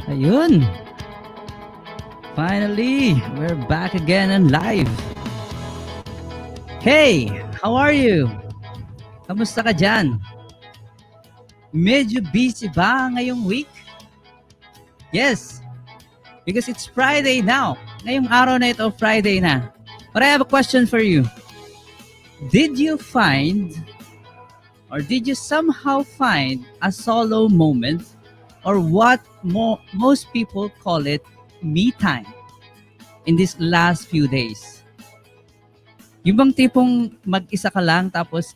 Ayun. Finally, we're back again and live. Hey, how are you? Kamusta ka dyan? Medyo busy ba ngayong week? Yes, because it's Friday now. Ngayong araw na ito, Friday na. But I have a question for you. Did you find or did you somehow find a solo moment or what most people call it me time in these last few days? Yung bang tipong mag-isa ka lang tapos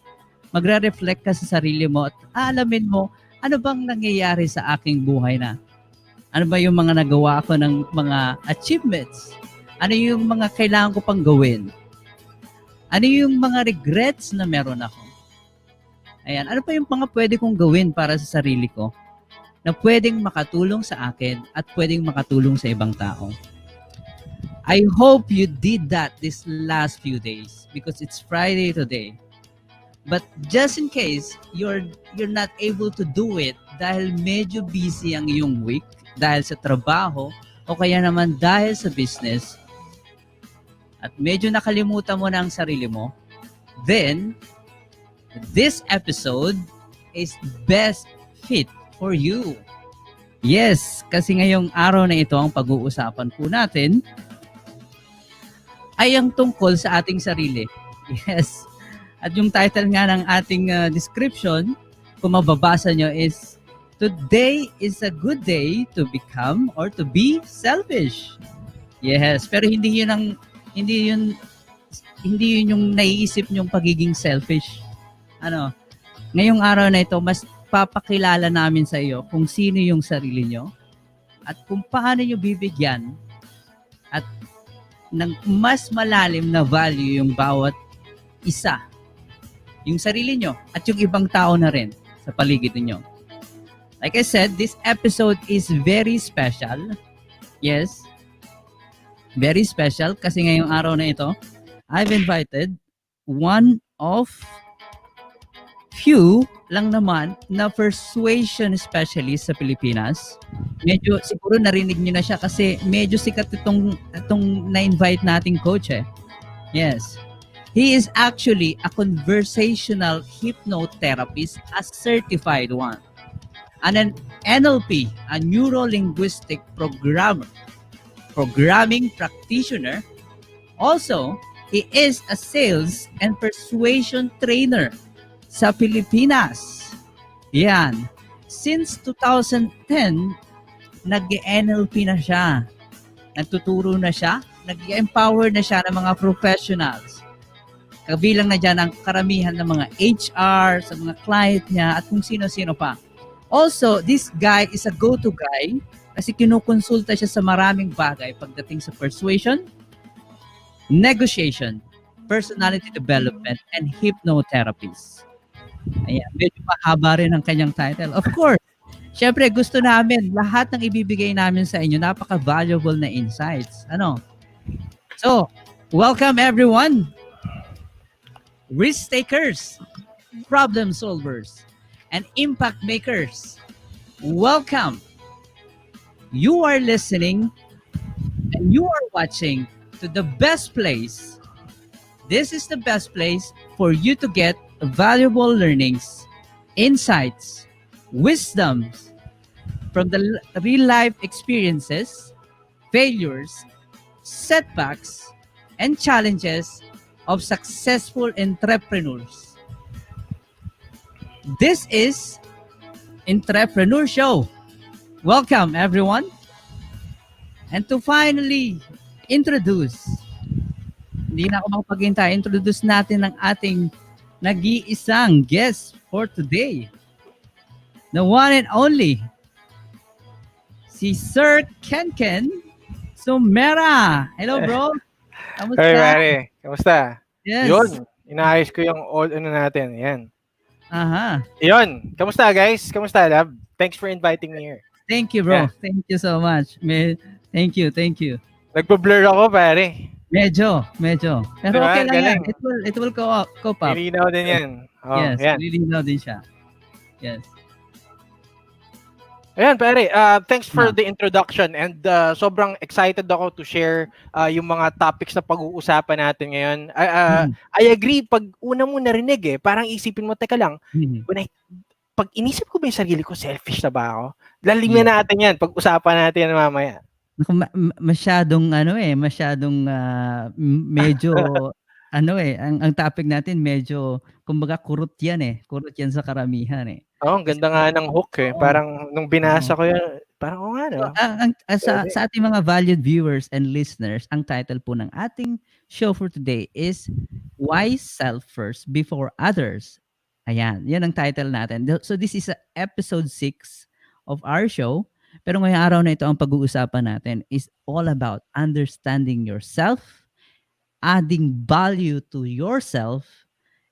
magre-reflect ka sa sarili mo at alamin mo ano bang nangyayari sa aking buhay na? Ano ba yung mga nagawa ko ng mga achievements? Ano yung mga kailangan ko pang gawin? Ano yung mga regrets na meron ako? Ayan, ano pa yung mga pwede kong gawin para sa sarili ko na pwedeng makatulong sa akin at pwedeng makatulong sa ibang tao? I hope you did that this last few days because it's Friday today. But just in case you're not able to do it dahil medyo busy ang iyong week, dahil sa trabaho o kaya naman dahil sa business at medyo nakalimutan mo na ang sarili mo, then this episode is best fit for you. Yes, kasi ngayong araw na ito ang pag-uusapan po natin ay ang tungkol sa ating sarili. Yes. At yung title nga ng ating description, kung mababasa nyo, is Today is a good day to become or to be selfish. Yes, pero hindi yun yung naiisip nyong pagiging selfish. Ngayong araw na ito, mas papakilala namin sa iyo kung sino yung sarili nyo at kung paano nyo bibigyan at ng mas malalim na value yung bawat isa. Yung sarili nyo at yung ibang tao na rin sa paligid niyo. Like I said, this episode is very special. Yes, very special kasi ngayong araw na ito, I've invited one of few lang naman na persuasion specialist sa Pilipinas. Medyo siguro narinig niyo na siya kasi medyo sikat itong na-invite nating coach eh. Yes. He is actually a conversational hypnotherapist, a certified one. And an NLP, a neuro-linguistic programming practitioner. Also, he is a sales and persuasion trainer sa Pilipinas. Yan. Since 2010, nag-NLP na siya. Nagtuturo na siya. Nag-empower na siya ng mga professionals. Kabilang na dyan ang karamihan ng mga HR, sa mga client niya, at kung sino-sino pa. Also, this guy is a go-to guy kasi kinukonsulta siya sa maraming bagay pagdating sa persuasion, negotiation, personality development, and hypnotherapies. Ayan, medyo mahaba rin ang kanyang title. Of course, syempre gusto namin, lahat ng ibibigay namin sa inyo, napaka-valuable na insights. So, welcome everyone. Risk takers, problem solvers, and impact makers. Welcome. You are listening and you are watching to the best place. This is the best place for you to get valuable learnings, insights, wisdoms from the real life experiences, failures, setbacks, and challenges of successful entrepreneurs. This is Entrepreneur Show. Welcome, everyone. And to finally introduce, hindi na ako makapaghintay, introduce natin ang ating nag-iisang guest for today. The one and only, si Sir Kenkensomera. Hello, bro. Kamusta? Hey, Mary. Kamusta? Yes. Yun. Inaayos ko yung all natin. Yan. Aha. Yun. Kamusta, guys? Kamusta, love? Thanks for inviting me here. Thank you, bro. Yeah. Thank you so much. Thank you. Nagpo-blur ako, pare. Medyo. Pero Diba? okay lang Galing. yan. It will cope up. Nilinaw din yan. Oh, Yes, yan. lilinaw din siya. Yes. Ayan, pare, thanks for Ah, the introduction and sobrang excited ako to share yung mga topics na pag-uusapan natin ngayon. mm, I agree, pag una mo narinig parang isipin mo, teka lang, mm. when I, pag inisip ko ba yung sarili ko, selfish na ba ako? Lalimin Yes. natin yan, pag-usapan natin yan mamaya. Naku, masyadong ano, masyadong, medyo ano, ang topic natin medyo kumbaga kurot 'yan, kurot 'yan sa karamihan, Oo, ang Kasi ganda nga ng hook oo, parang nung oo. binasa ko yan, parang oo nga So, no, sa pwede. ating mga valued viewers and listeners, ang title po ng ating show for today is Why Self First Before Others. Ayan, 'yan ang title natin. So this is episode 6 of our show. Pero ngayong araw na ito, ang pag-uusapan natin is all about understanding yourself, adding value to yourself,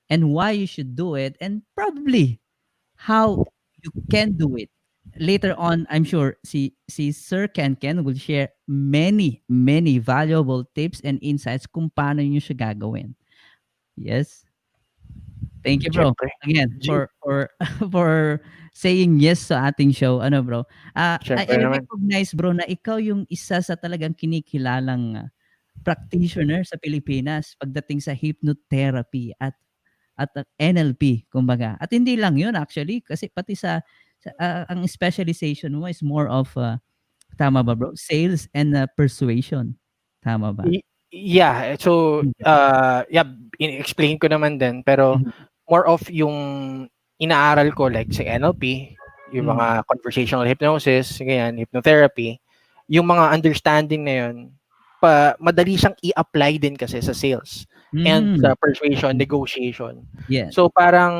and why you should do it, and probably how you can do it. Later on, I'm sure si Sir Ken will share many valuable tips and insights kung paano niyo siya gagawin. Yes. Thank you, bro. Siyempre, Again G, for for saying yes sa ating show. Ano, bro? I siyempre naman. recognize, bro, na ikaw yung isa sa talagang kinikilalang practitioner sa Pilipinas pagdating sa hypnotherapy at NLP kumbaga. At hindi lang 'yun actually kasi pati ang specialization mo is more of tama ba, bro? Sales and persuasion. Tama ba? Yeah, so Mm. yeah, in-explain ko naman din pero Mhm. more of yung inaaral ko like sa NLP, yung Mhm. mga conversational hypnosis, ganyan, hypnotherapy, yung mga understanding na yun, madali siyang i-apply din kasi sa sales and Hmm. sa persuasion, Mm. negotiation. Yes. So parang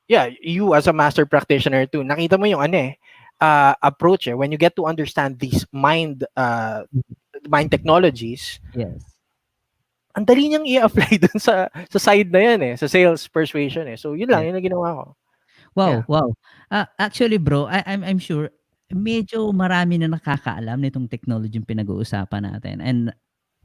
yeah, you as a master practitioner too, nakita mo yung approach when you get to understand these Mhm. mind technologies, Yes. ang dali niyang i-apply dun sa side na yan sa sales persuasion So yun lang, Yes. yun ang ginawa ko. Wow, Yeah. wow. Actually, bro, I'm sure medyo marami na nakakaalam nitong technology yung pinag-uusapan natin, and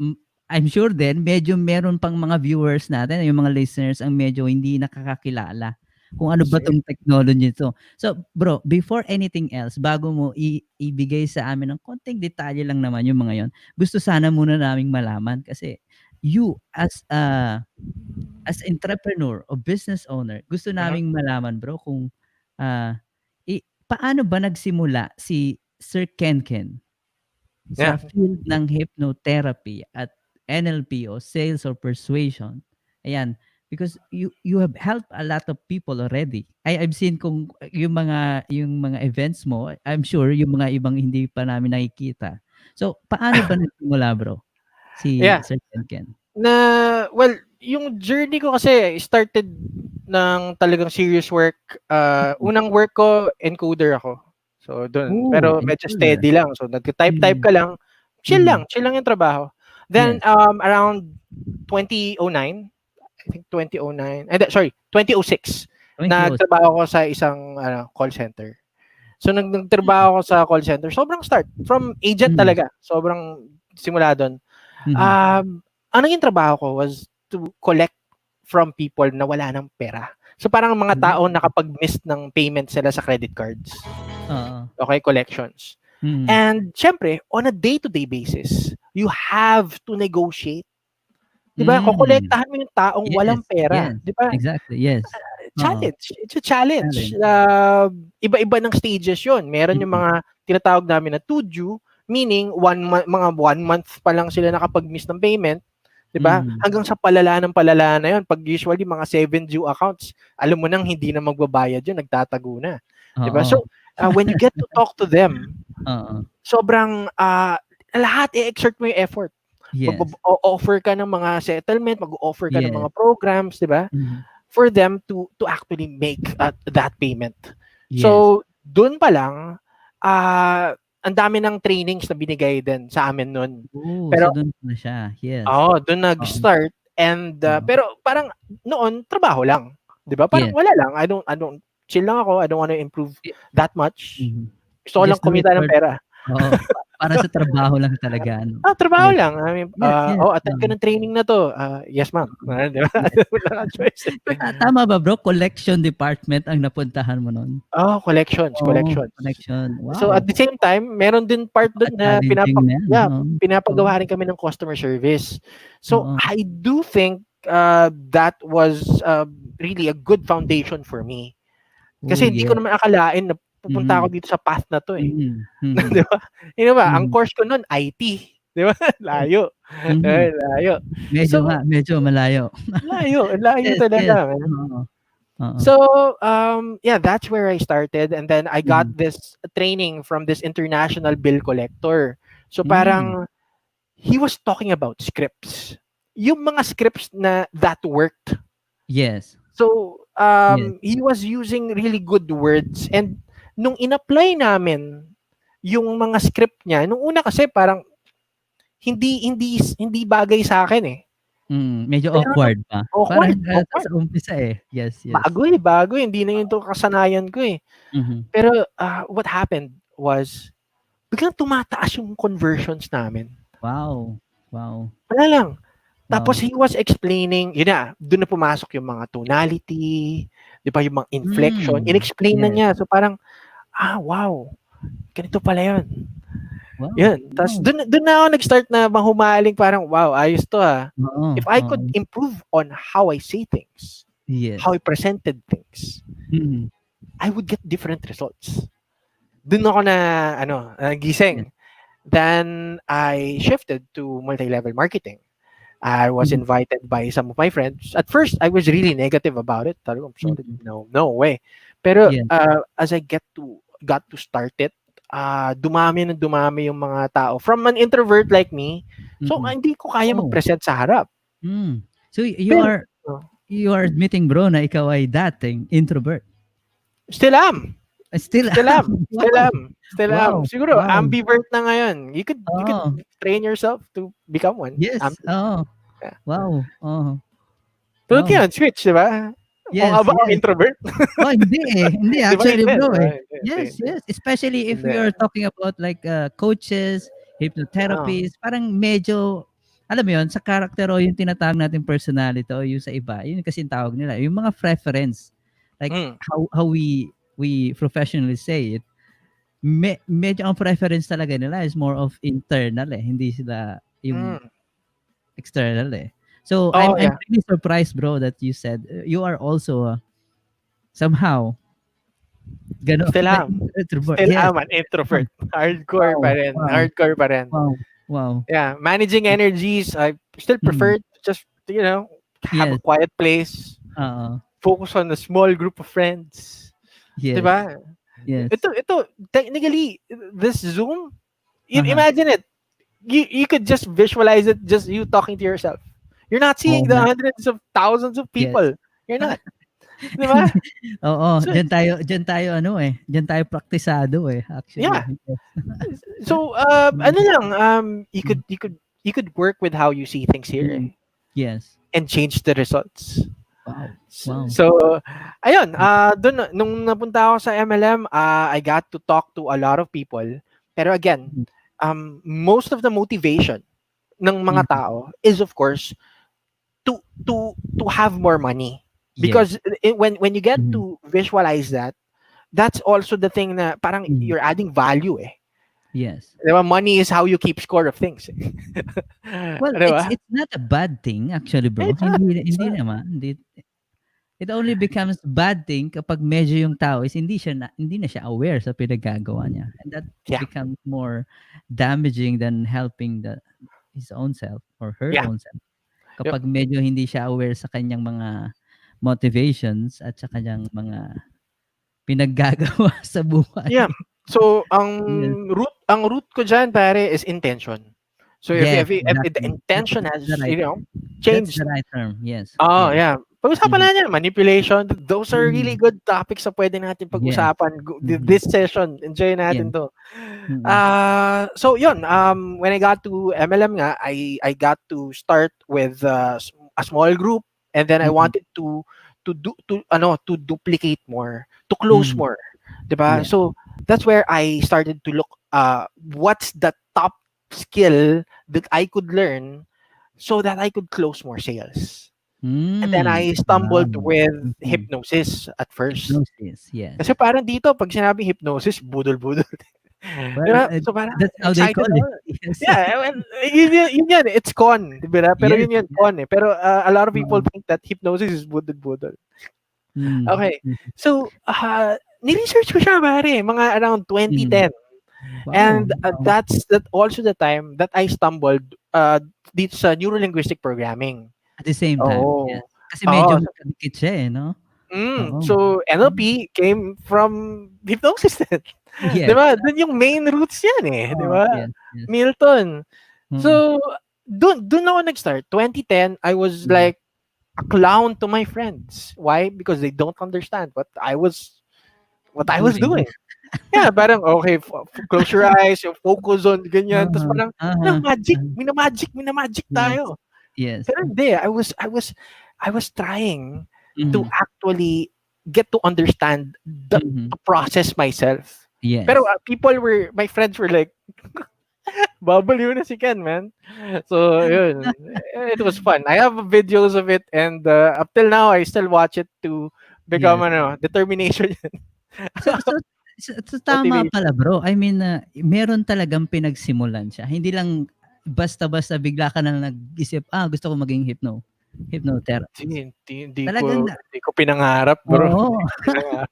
mm, I'm sure din medyo meron pang mga viewers natin, yung mga listeners ang medyo hindi nakakakilala kung ano ba Sige. 'tong technology 'to. So, bro, before anything else, bago mo ibigay sa amin ng konting detalye lang naman yung mga yon, gusto sana muna naming malaman kasi you as entrepreneur o business owner, gusto Mhm. naming malaman, bro, kung, ah, paano ba nagsimula si Sir Kenken sa Yeah. field ng hypnotherapy at NLP o sales or persuasion? Ayan, because you have helped a lot of people already. I've seen kung yung mga events mo, I'm sure yung mga ibang hindi pa namin nakikita. So, paano ba nagsimula, bro, si Yeah. Sir Kenken? Well, yung journey ko kasi started ng talagang serious work. Mm. Unang work ko, encoder ako. So, dun. Oh, Pero medyo encoder. steady lang. So, nagka-type-type Mhm. ka lang. Mhm. Chill lang yung trabaho. Then, Yes, around 2009, I think 2009, sorry, 2006, 20 nagtrabaho ko sa isang call center. So, nagtrabaho ako sa call center. Sobrang start. From agent Mhm, talaga. Sobrang simula doon. mhm. Ang naging trabaho ko was to collect from people na wala ng pera. So, parang mga tao Hmm, nakapag-miss ng payment sila sa credit cards. oo. Okay, collections. Mhm. And, syempre, on a day-to-day basis, you have to negotiate. 'Di ba? Hmm. Kokolektahan mo yung taong walang Yes, pera. yes. 'Di ba? Exactly, yes. Oo, Challenge. It's a challenge. challenge. Iba-iba ng stages yon. Meron yung Mm, mga tinatawag namin na to due, meaning mga 1 month pa lang sila nakapag-miss ng payment, 'di ba? mhm. Hanggang sa palala na 'yon. Pag usually mga 7 due accounts, alam mo nang hindi na magbabayad 'yun, nagtatago na, 'di ba? Oo, So, when you get to talk to them, oo. sobrang lahat i-exert mo yung effort. Yes, Offer ka ng mga settlement, mag-offer ka ng yes. mga programs, 'di ba? Mhm. For them to actually make that payment. Yes. So, dun pa lang, ang dami ng trainings na binigay din sa amin nun. Oh, so Pero, dun pala siya. Yes. dun Oo, nag-start and oo. pero parang noon trabaho lang, 'di ba? Parang Yes. wala lang. I don't chill lang ako. I don't want to improve I that much. Mhm. Gusto ko lang Just do it kumita ng for pera. oo. Para sa trabaho lang talaga, ano? Trabaho Yes. lang. I mean, Yes, yes. attend ka ng training na 'to. Yes ma'am. Di ba? Yes. Wala kang choice. Tama ba bro? Collection department ang napuntahan mo nun? Collections, Oo, collections. collection. So at Wow. the same time, meron din part doon na Napaka-challenging na yan. Oo. Oo. pinapagawa rin kami ng customer service. So Oo. I do think that was really a good foundation for me. Oh, Kasi hindi ko yes. naman akalain na pupunta ako Mhm. dito sa path na 'to eh. Mhm. Mhm. 'Di ba? Yun ba, ang Mhm. course ko noon IT, 'di ba? Yes. Layo. Mhm. Layo. Medyo nga, So medyo malayo. layo Yes, yes. talaga. Oo. Oo. So, yeah, that's where I started. And then I got Mhm. this training from this international bill collector. So Hmm. parang he was talking about scripts. Yung mga scripts na that worked. Yes. So, Yes. he was using really good words. And nung in-apply namin yung mga script niya, nung una kasi parang hindi bagay sa akin eh. Medyo Pero nung awkward pa. Parang, awkward, awkward. sa umpisa, eh. Yes, yes. Bago eh. Hindi na yun to kasanayan ko eh. Mhm. Pero what happened was, biglang tumataas yung conversions namin. Wow. Wow. Wala lang. Tapos Wow. he was explaining, yun na, doon na pumasok yung mga tonality, di ba, yung mga inflection. In-explain na Yes. niya. So parang, wow, ganito pala yun. Wow. Yun. Tapos Wow. doon na ako nag-start na mahumaling parang, wow, ayos to ha. Oo, If I could oo. improve on how I say things, how Yes. I presented things, Mhm. I would get different results. Doon ako na, Yes. gising. Then I shifted to multi-level marketing. I was Mhm. invited by some of my friends. At first, I was really negative about it. Sabi ko, sorry, Mhm. no way. Pero Yes. as I got to start it, dumami na dumami yung mga tao. From an introvert like me, so Mhm. hindi ko kaya Oh. mag-present sa harap. So you Pero are admitting bro na ikaw ay dating introvert? still am. Still Still am. am. Still Wow. am. Still am. Wow. Siguro Wow. ambivert na ngayon. You could Oo. train yourself to become one. Yes. Oo. Yeah. Wow. Oo. Tulad Wow. yan, switch, di ba? Kung Yes, ba ako yes. introvert? Oh, hindi eh. Hindi Di ba actually hindi? bro Di ba? eh. Hindi, Yes, hindi. yes. Especially if Hindi. we are talking about like coaches, Oo. hypnotherapists, parang medyo alam mo yun, sa character o yung tinatawag natin personality o yung sa iba, yun kasi yung tawag nila, yung mga preference. Like how we professionally say it, medyo ang preference talaga nila is more of internal eh, hindi sila yung external eh. So I'm Yeah. really surprised bro that you said you are also somehow gano'n Still na am. introvert. Still Yes. am an introvert. Wow. Hardcore pa rin. Wow. Hardcore pa rin. Wow. Wow. Yeah. Managing energies, I still prefer to just, have a Yes. quiet place. Oo. Focus on a small group of friends. Yes. Diba? Yes. Ito, technically, this Zoom, Uh-huh. imagine it. You could just visualize it, just you talking to yourself. You're not Oo seeing the nga. hundreds of thousands of Yes. people. You're not. Diba? Oo, So, diyan tayo ano eh, diyan tayo praktisado eh actually. yeah. So, ano lang, you could work with how you see things here Mm. Yes. and change the results. Wow. So, Wow. so ayun, doon nung napunta ako sa MLM, I got to talk to a lot of people. Pero again, most of the motivation ng mga Mhm. tao is of course to have more money. Yes. Because when you get Mhm. to visualize that, that's also the thing na parang Mhm. you're adding value eh. Yes. Diba? Money is how you keep score of things. Well, Diba? it's not a bad thing actually, bro. It's not. It's Hindi not. naman. Hindi, it only becomes bad thing kapag medyo yung tao is hindi na siya aware sa pinagagawa niya. And that Yeah. becomes more damaging than helping his own self or her Yeah. own self. Yep. Kapag medyo hindi siya aware sa kanyang mga motivations at sa kanyang mga pinaggagawa sa buhay. Yeah. So, Yes. ang root ko dyan, pare, is intention. So, if Yes, the exactly. intention That's the has, right changed. that's the right term. Yes. Oh, Yes. yeah. Pag-usapan Mhm. natin, manipulation. Those are really Mhm. good topics na pwede natin Yes. pag-usapan. Mhm. This session, enjoy Yes. natin to. Mm. So, yun. When I got to MLM nga, I got to start with a small group, and then I Mhm. wanted to duplicate more, to close Mhm. more. Diba? Yes. So, that's where I started to look what's the top skill that I could learn so that I could close more sales. And then I Wow. stumbled with Mhm. hypnosis at first. Hypnosis, Kasi yes. parang dito, pag sinabing hypnosis, budol-budol. Well, Diba? So parang that's how they call excited it. ako. Yes. Yeah, well, yun yan. It's con, di ba? Pero Yes. yun yan, con eh. Pero a lot of people Oo. think that hypnosis is budol-budol. Mm. Okay. Mhm. So, ni-research ko siya, pare, mga around Mhm. 2010. Wow, And wow. that's that also the time that I stumbled dito sa neurolinguistic programming. At the same time, yes. Oo. Kasi Oo. medyo magkadikit siya, eh, 'no? Oo. So Hmm. NLP came from hypnosis din. 'Di Yes. ba? Dun yung main roots yan eh, 'di Oo, ba? yes, yes. Milton. Mm. So dun ako nag-start. 2010, I was Mhm. like a clown to my friends. Why? Because they don't understand what I was Doing. doing. Yeah, parang okay, close your eyes, yung focus on ganyan. Tapos Uh-huh, parang uh-huh, minamagic yes, tayo. yes. Pero hindi, I was trying to Mhm, actually get to understand mhm. to process myself. Pero Yes. my friends were like, babaliw na si Ken, man. So, yun. It was fun. I have videos of it and up till now, I still watch it to become, Yes. determination, So so so tama motivation. pala bro. I mean, meron talagang pinagsimulan siya. Hindi lang basta-basta bigla ka na nag-isip, gusto ko maging hypnotherapist. Talagang Hindi ko pinangarap, bro. oo. Hindi ko pinangarap.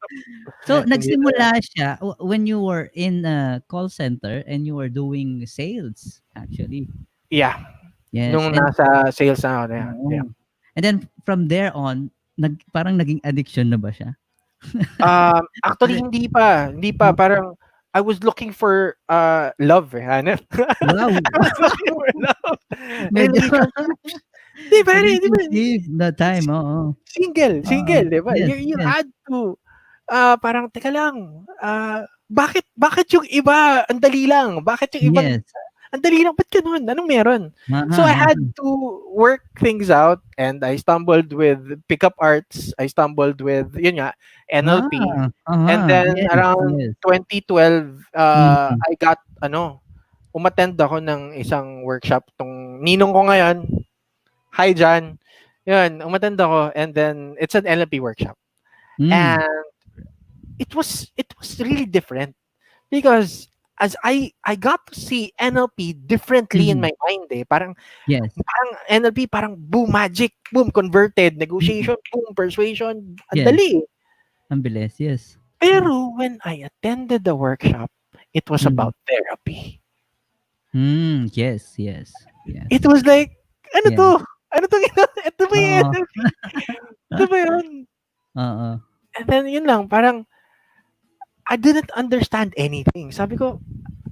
So Hindi na. nagsimula siya when you were in a call center and you were doing sales actually. Yeah, Yes, nung and nasa sales na ako na yan. Yeah. oo. And then from there on, parang naging addiction na ba siya? Actually hindi pa parang I was looking for love eh, hanep. Wow! I was looking for love. And Medyo relationships. 'Di ba, 'di ba? relationship that time, oo. Oo. Single, 'di ba? Yes, You yes, had to parang teka lang, bakit yung iba ang dali lang? Bakit yung ibang yes. ang dali lang, ba't gano'n? Anong meron? So I Uh-huh, had to work things out and I stumbled with pickup arts. I stumbled with, yun nga, NLP. And then Yes, around yes. 2012, Mhm. I got, umattend ako ng isang workshop. Tong ninong ko ngayon, hi Jan. Yun, umattend ako and then it's an NLP workshop. Hmm, And it was really different because as I got to see NLP differently in mhm. my mind eh. Yes. Parang NLP parang boom magic, boom converted, Mhm. negotiation, boom persuasion, ang Yes, dali. ang bilis, yes. Yes. Pero when I attended the workshop, it was Mhm. about therapy. Yes, yes, It yes. was like, ano Yes. to? Ano to? Ito ba yung Oo. NLP? Ito ba yun? Oo. And then yun lang, parang I didn't understand anything. Sabi ko,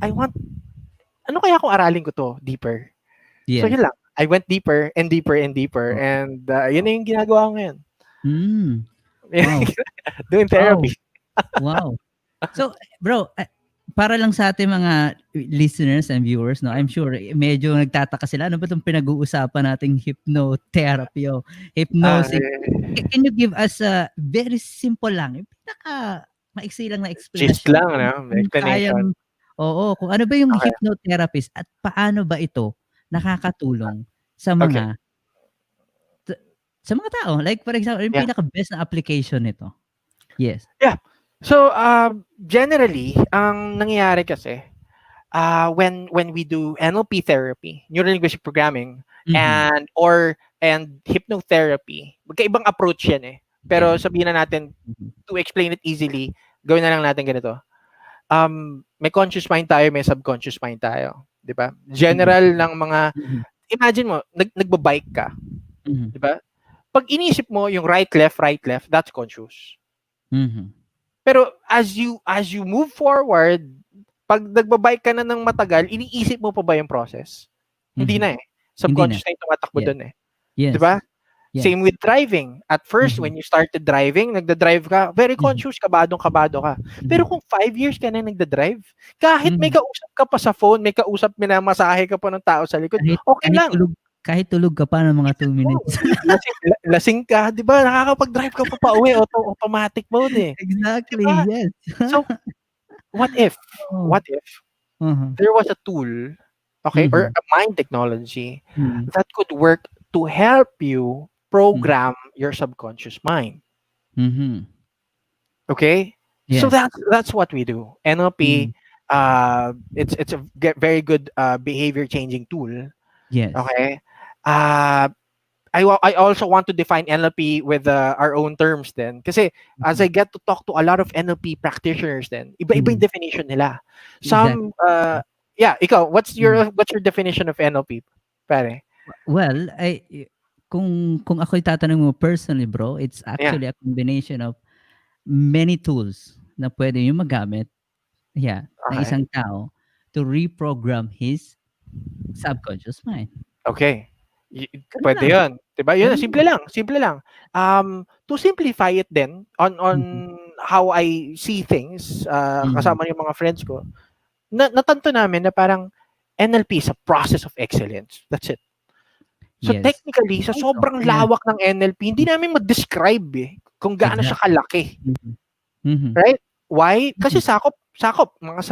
ano kaya kung aralin ko to deeper? So Yes. yun lang. I went deeper and deeper and deeper Oo. and yun na yung ginagawa ko ngayon. Hmm, wow. Doing Wow, therapy. wow. So, bro, para lang sa ating mga listeners and viewers, no, I'm sure medyo nagtataka sila, ano ba itong pinag-uusapan nating hypnotherapy o hypnosis? Can you give us a very simple lang, yung pinaka maiksi lang na Gist explanation lang, kung no? kung Explanation. kayang kung ano ba yung Okay. hypnotherapist at paano ba ito nakakatulong sa Okay. mga sa mga tao? Like for example, yung Yeah. pinaka-best na application nito. Yes. Yeah. So, generally, ang nangyayari kasi, when we do NLP therapy, neuro-linguistic programming, Mhm. and hypnotherapy, magkaibang approach yan eh. Pero Yes. sabihin na natin, Mhm. to explain it easily, gawin na lang natin ganito. May conscious mind tayo, may subconscious mind tayo. 'Di ba? Mhm. General ng mga, Mhm. imagine mo, nagba-bike ka. Mhm. 'Di ba? Pag inisip mo yung right, left, that's conscious. Mhm. Pero as you move forward, pag nagbabike ka na ng matagal, iniisip mo pa ba yung process? Hindi Mhm. na eh. Hindi na. Subconscious na yung tumatakbo Yes. dun eh. 'Di Yes. ba? Yes. Same with driving. At first, Mhm. when you started driving, nagda-drive ka, very Mhm. conscious, kabadong-kabado ka. Pero Mhm. kung 5 years ka na nagda-drive, kahit may Mhm. kausap ka pa sa phone, may kausap, minamasahe ka pa ng tao sa likod, Kahit okay kahit lang. tulog kahit tulog ka pa ng mga 2 Oh, minutes. lasing ka, 'di ba? Nakakapag-drive ka pa pauwi, automatic mode eh. 'Di Exactly, ba? yes. So, what if? Oo. What if? Uh-huh. there was a tool, okay, or Mhm. a mind technology Mhm. that could work to help you Mhm. program your subconscious mind. Mhm. Okay, so Yes. that's what we do. NLP, Mhm. it's a very good behavior changing tool. Yes. Okay, uh, I also want to define NLP with our own terms then. Kasi as Mhm. I get to talk to a lot of NLP practitioners then, iba-iba yung Mhm. definition nila. Exactly. Some, yeah, ikaw, Mhm. what's your definition of NLP, pare? Well, kung ako'y tatanungin mo personally, bro, it's Yeah, actually a combination of many tools na puwede yung magamit, yeah, ng okay. isang tao to reprogram his subconscious mind. Okay. Gano'n Pwede lang, 'yun, 'di ba? 'Yun gano'n simple lang. lang, simple lang. To simplify it then on Mhm. how I see things, Mhm. kasama yung mga friends ko, natanto namin na parang NLP is a process of excellence. That's it. So Yes. technically sa Also, sobrang yeah. lawak ng NLP hindi Mm, namin ma-describe, kung gaano siya exactly. kalaki, Mhm. Mhm. right? Why? Kasi Mhm. sakop mga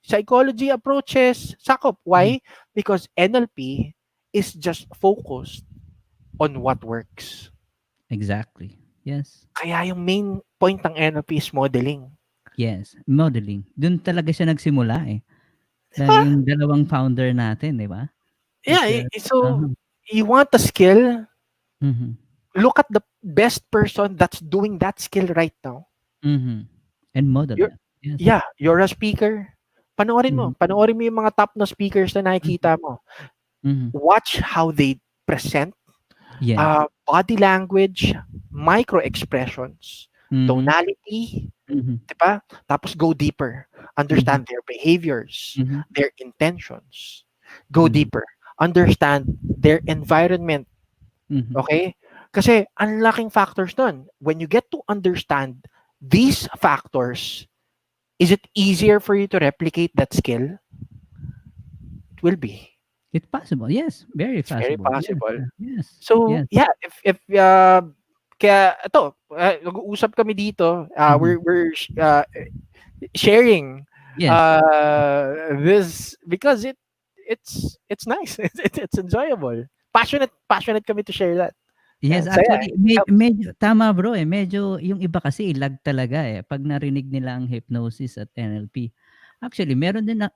psychology approaches, sakop. Mhm. Why? Because NLP is just focused on what works. Exactly. Yes. Kaya yung main point ng NLP is modeling. Yes, modeling. Dun talaga siya nagsimula, eh. 'Di ba? Dahil yung dalawang founder natin, 'di ba? Yeah, It's a so uh-huh. you want a skill, Mhm. look at the best person that's doing that skill right now. Mhm. And model You're them. Yes. Yeah, you're a speaker. Mhm. Panoorin mo yung mga top na speakers na Mhm. nakikita mo. Mhm. Watch how they present, Yes. body language, micro expressions, Mhm. tonality, Mhm. 'di ba? Tapos go deeper. Mhm. Understand their behaviors, Mhm. their intentions. Go Mhm. deeper. Understand their environment, Mhm. okay? Kasi ang laking factors dun. When you get to understand these factors, is it easier for you to replicate that skill? It will be. It's possible. Yes, very It's very possible. Yes. possible. Yes. So, Yes. yeah, if kaya ito, nag-uusap kami dito, Mhm. we're sharing Yes. this because it's nice. It's enjoyable. Passionate kami to share that. Yes, Yeah, saya. actually Helps. medyo tama bro, eh, medyo yung iba kasi lag talaga, eh, 'pag narinig nila ang hypnosis at NLP. Actually meron din na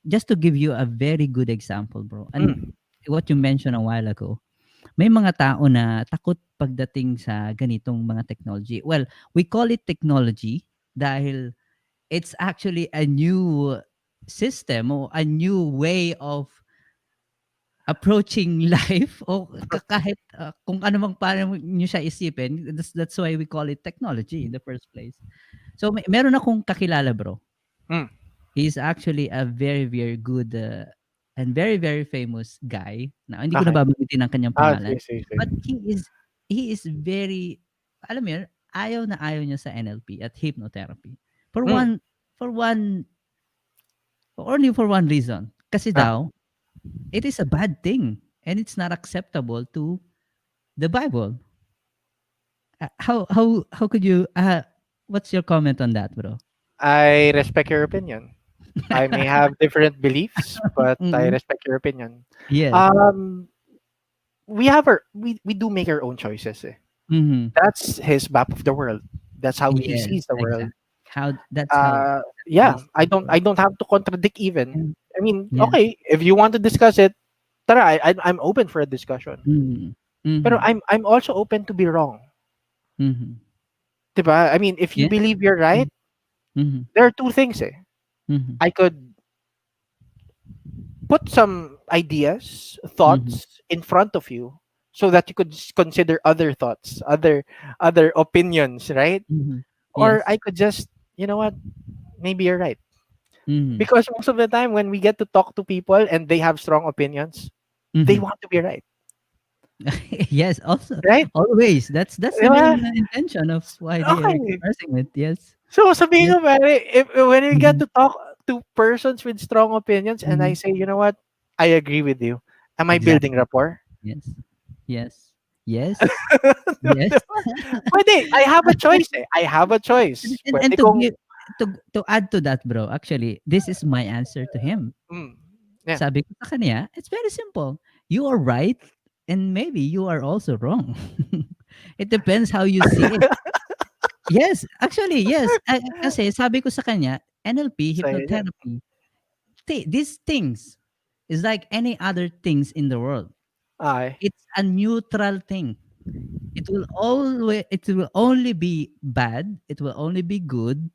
just to give you a very good example bro, and Mm, what you mentioned a while ago, may mga tao na takot pagdating sa ganitong mga technology. Well, we call it technology dahil it's actually a new system or a new way of approaching life o kahit, kung ano mang paano niyo siya isipin, that's why we call it technology in the first place. So meron akong kakilala bro, mm. he's actually a very, very good, and very, very famous guy, na hindi ko na Okay. babanggitin ang kanyang Sige, pangalan, sige, but sige. he is very, alam mo yun, ayaw na ayaw niya sa NLP at hypnotherapy. For Mm, one for one only for one reason, kasi ah, daw it is a bad thing and it's not acceptable to the Bible. How could you what's your comment on that, bro? I respect your opinion. I may have different beliefs, but I Mhm. respect your opinion. Yes. Um, we do make our own choices. Mhm. That's his map of the world. That's how he Yes, sees the world. exactly. That's how he Yeah, sees I the don't world. I don't have to contradict even. Yeah. I mean, Yes. okay, if you want to discuss it, tara, I'm open for a discussion. Mhm. Pero Mhm. I'm also open to be wrong. Mhm. 'Di ba? I mean, if you Yes. believe you're right, Mhm. Mhm. there are two things. Mhm. I could put some ideas, Mhm. thoughts in front of you so that you could consider other thoughts, other opinions, right? Mhm. Or Yes. I could just, you know what, maybe you're right. Mhm. Because most of the time when we get to talk to people and they have strong opinions, they Mhm. want to be right, Yes, also right? always that's Di the ba? main intention of why they are Okay. expressing it. Yes. So sabihin Yes. ko pare, if when we get Mhm. to talk to persons with strong opinions and I Mhm. say, you know what, I agree with you. Am I building Exactly. rapport? Yes. Yes. Yes. Di Yes. ba? Pwede, I have a choice. I have a choice. And Pwede to kong give to add to that, bro, actually, this is my answer to him. Mm. Yeah. Sabi ko sa kanya, it's very simple. You are right and maybe you are also wrong. It depends how you see it. Yes, actually, yes. Kasi sabi ko sa kanya, NLP, Sa'yo yan. hypnotherapy, these things is like any other things in the world. Ay. It's a neutral thing. It will only be bad, it will only be good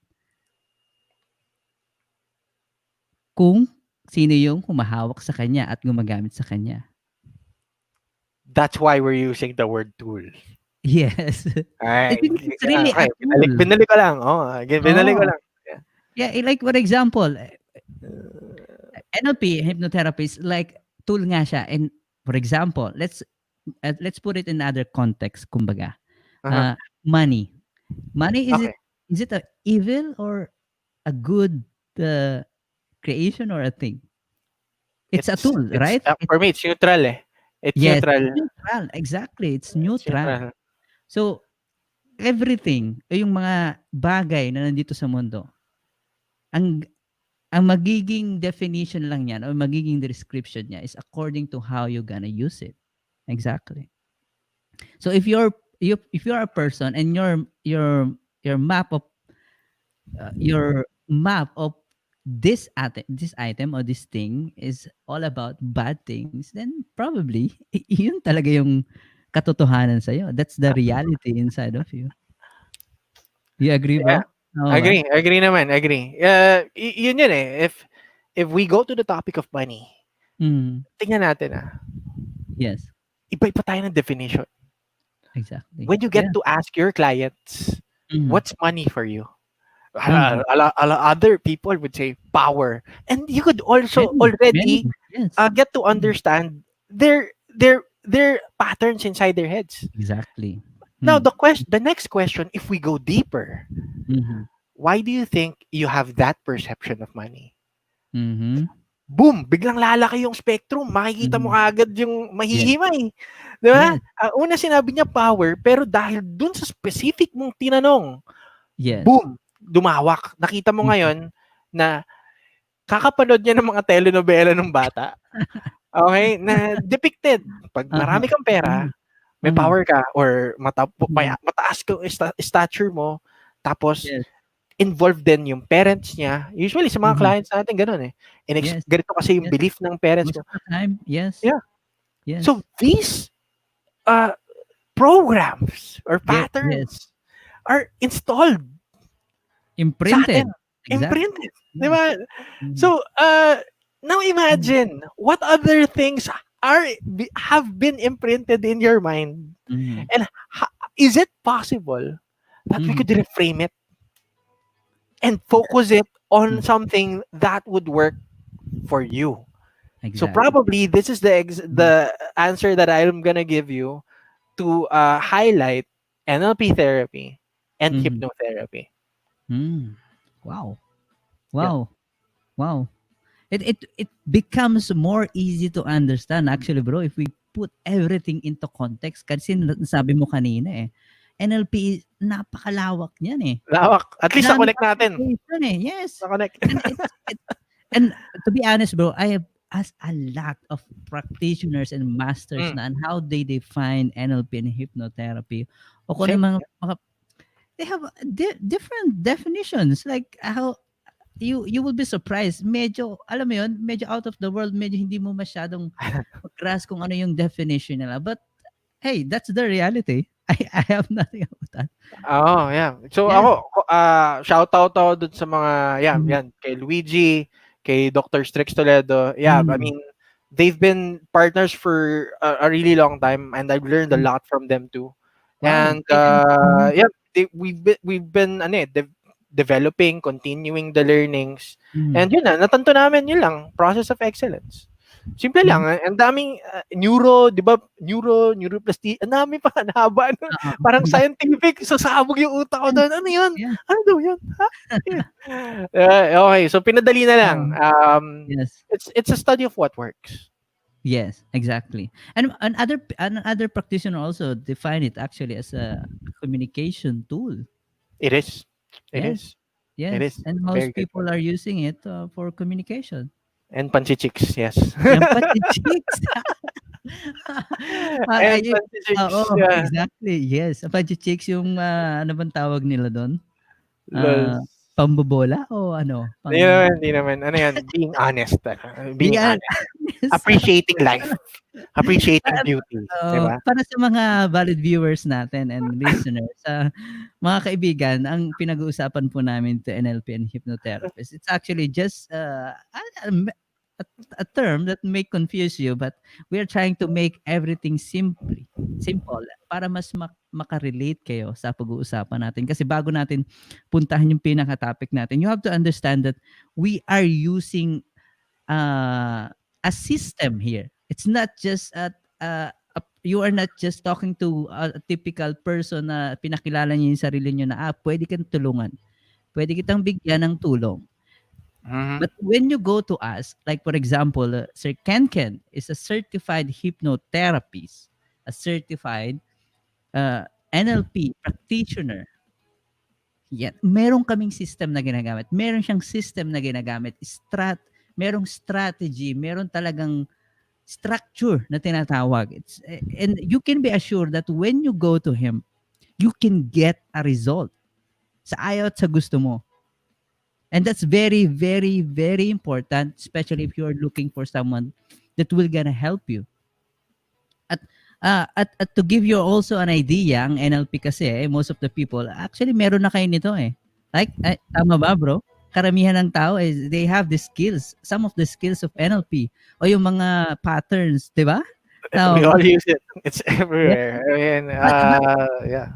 kung sino yung humahawak sa kanya at gumagamit sa kanya. That's why we're using the word tool. Yes. It's Ay, because it's really a okay. tool. Binalik ko lang. Binalik ko Oh. lang. Yeah, like for example, NLP hypnotherapy is like tool nga siya. And for example, let's put it in other context. Kumbaga, Uh-huh. money. Money Okay. is it a evil or a good creation or a thing? It's a tool, right? For me, it's neutral eh. It's Yes, neutral. it's neutral. Exactly, it's It's neutral. neutral. So everything, yung mga bagay na nandito sa mundo, ang ang magiging definition lang niyan or magiging description niya is according to how you gonna use it. Exactly. So if you're a person and your map of this item or this thing is all about bad things, then probably yun talaga yung katotohanan sa'yo. That's the reality inside of you. You agree, Yeah. bro? Oo ba? Agree naman, agree. Yun yun eh. If we go to the topic of money, Mm. tingnan natin Yes, iba-iba tayo ng definition. exactly. When you Yeah. get to ask your clients, Mm. what's money for you? Mhm. Other people would say power. And you could also Many, already many. Yes. get to Mm. understand their patterns inside their heads. Exactly. Now Mm. the next question, if we go deeper, Mhm. why do you think you have that perception of money? Mhm. Boom! Biglang lalaki yung spectrum. Makikita mo Mhm. kaagad yung Yes. mahihimay. Di ba? Yes. Una sinabi niya power, pero dahil dun sa specific mong tinanong, Yes. boom! Dumawak. Nakita mo Mhm. ngayon na kakapanood niya ng mga telenovela ng bata. Okay? Na depicted. Pag Uh-huh. marami kang pera, Mhm. may Mhm. power ka, or Mhm. mataas ka stature mo, tapos Yes. involved din yung parents niya. Usually sa mga Mhm. clients natin ganun eh. Yes. Ganito kasi yung Yes. belief ng parents Most mo. of the time, yes. Yeah. So Yes. these uh, programs or Yes. Yes. patterns are installed sa atin. Imprinted. Exactly. Imprinted. Di Yes. ba? Mhm. So, now Mhm. imagine what other things have been imprinted in your mind, Mhm. and is it possible that we Mhm. could reframe it and focus it on Mhm. something that would work for you? So Exactly. probably this is Mhm. the answer that I'm gonna give you to highlight NLP therapy and Mhm. hypnotherapy. Mm. Wow. Yeah. Wow. Wow. It becomes more easy to understand actually, bro, if we put everything into context. Kasi sabi mo kanina NLP napakalawak niyan Lawak. At least Daming na-connect natin. application yes. Na-connect. And and to be honest, bro, I have asked a lot of practitioners and masters Mm. na on how they define NLP and hypnotherapy. O kung Same. ano mga they have different definitions like how you will be surprised. Medyo, alam mo yun, medyo out of the world, medyo hindi mo masyadong mag-grasp kung ano yung definition nila. But, hey, that's the reality. I have nothing about that. Oh, yeah. So Yes. ako, shout out ako dun sa mga, Mhm. yan, kay Luigi, kay Dr. Strix Toledo. Yeah, I Mm. mean, they've been partners for a really long time, and I've learned a Mm. lot from them too. Wow. And Mhm. yeah, we've been ano developing, continuing the learnings. And Mhm. yun na, natanto namin yun lang, process of excellence. Simple lang. Mhm. Ang daming di ba? Neuroplasty, ang dami pa, ang haba. Oo. Parang scientific, sasabog yung utak ko Yes. doon. Ano yun? Yes. Ano daw yun? Ha? Yun. Okay, so pinadali na lang. Oo. Yes. It's a study of what works. Yes, exactly. And another practitioner also define it actually as a communication tool. It is. It Yes. is. It Yes, is and very most good people one. are using it for communication. And panchichicks, yes. Yan pati chicks. And Ay, oo, panchichicks, yeah. exactly, yes. Pati chicks yung, ano bang tawag nila dun? Lol. Pambobola o ano, Hindi naman, hindi naman. Ano yan? Being honest. Be Being honest. honest. Appreciating life. Appreciating beauty. Di ba? Para sa mga valid viewers natin and listeners, mga kaibigan, ang pinag-uusapan po namin to NLP and hypnotherapist, it's actually just a, a term that may confuse you, but we are trying to make everything simple para mas makarelate kayo sa pag-uusapan natin. Kasi bago natin puntahan yung pinaka-topic natin, you have to understand that we are using a system here. It's not just you are not just talking to a typical person na pinakilala niyo yung sarili niyo na pwede kang tulungan. Pwede kitang bigyan ng tulong. Mhm. But when you go to us, like for example, Sir Ken is a certified hypnotherapist, a certified NLP practitioner. Yan. Meron kaming system na ginagamit. Meron siyang system na ginagamit. Merong strategy, meron talagang structure na tinatawag. And you can be assured that when you go to him, you can get a result sa ayaw at sa gusto mo. And that's very, very, very important, especially if you're looking for someone that will gonna help you. At to give you also an idea, ang NLP kasi, most of the people, actually meron na kayo nito eh. Like, tama ba bro? Karamihan ng tao is they have the skills, some of the skills of NLP o yung mga patterns, di ba? We Tama ba? all use it. It's Yeah. everywhere. I mean, But yeah.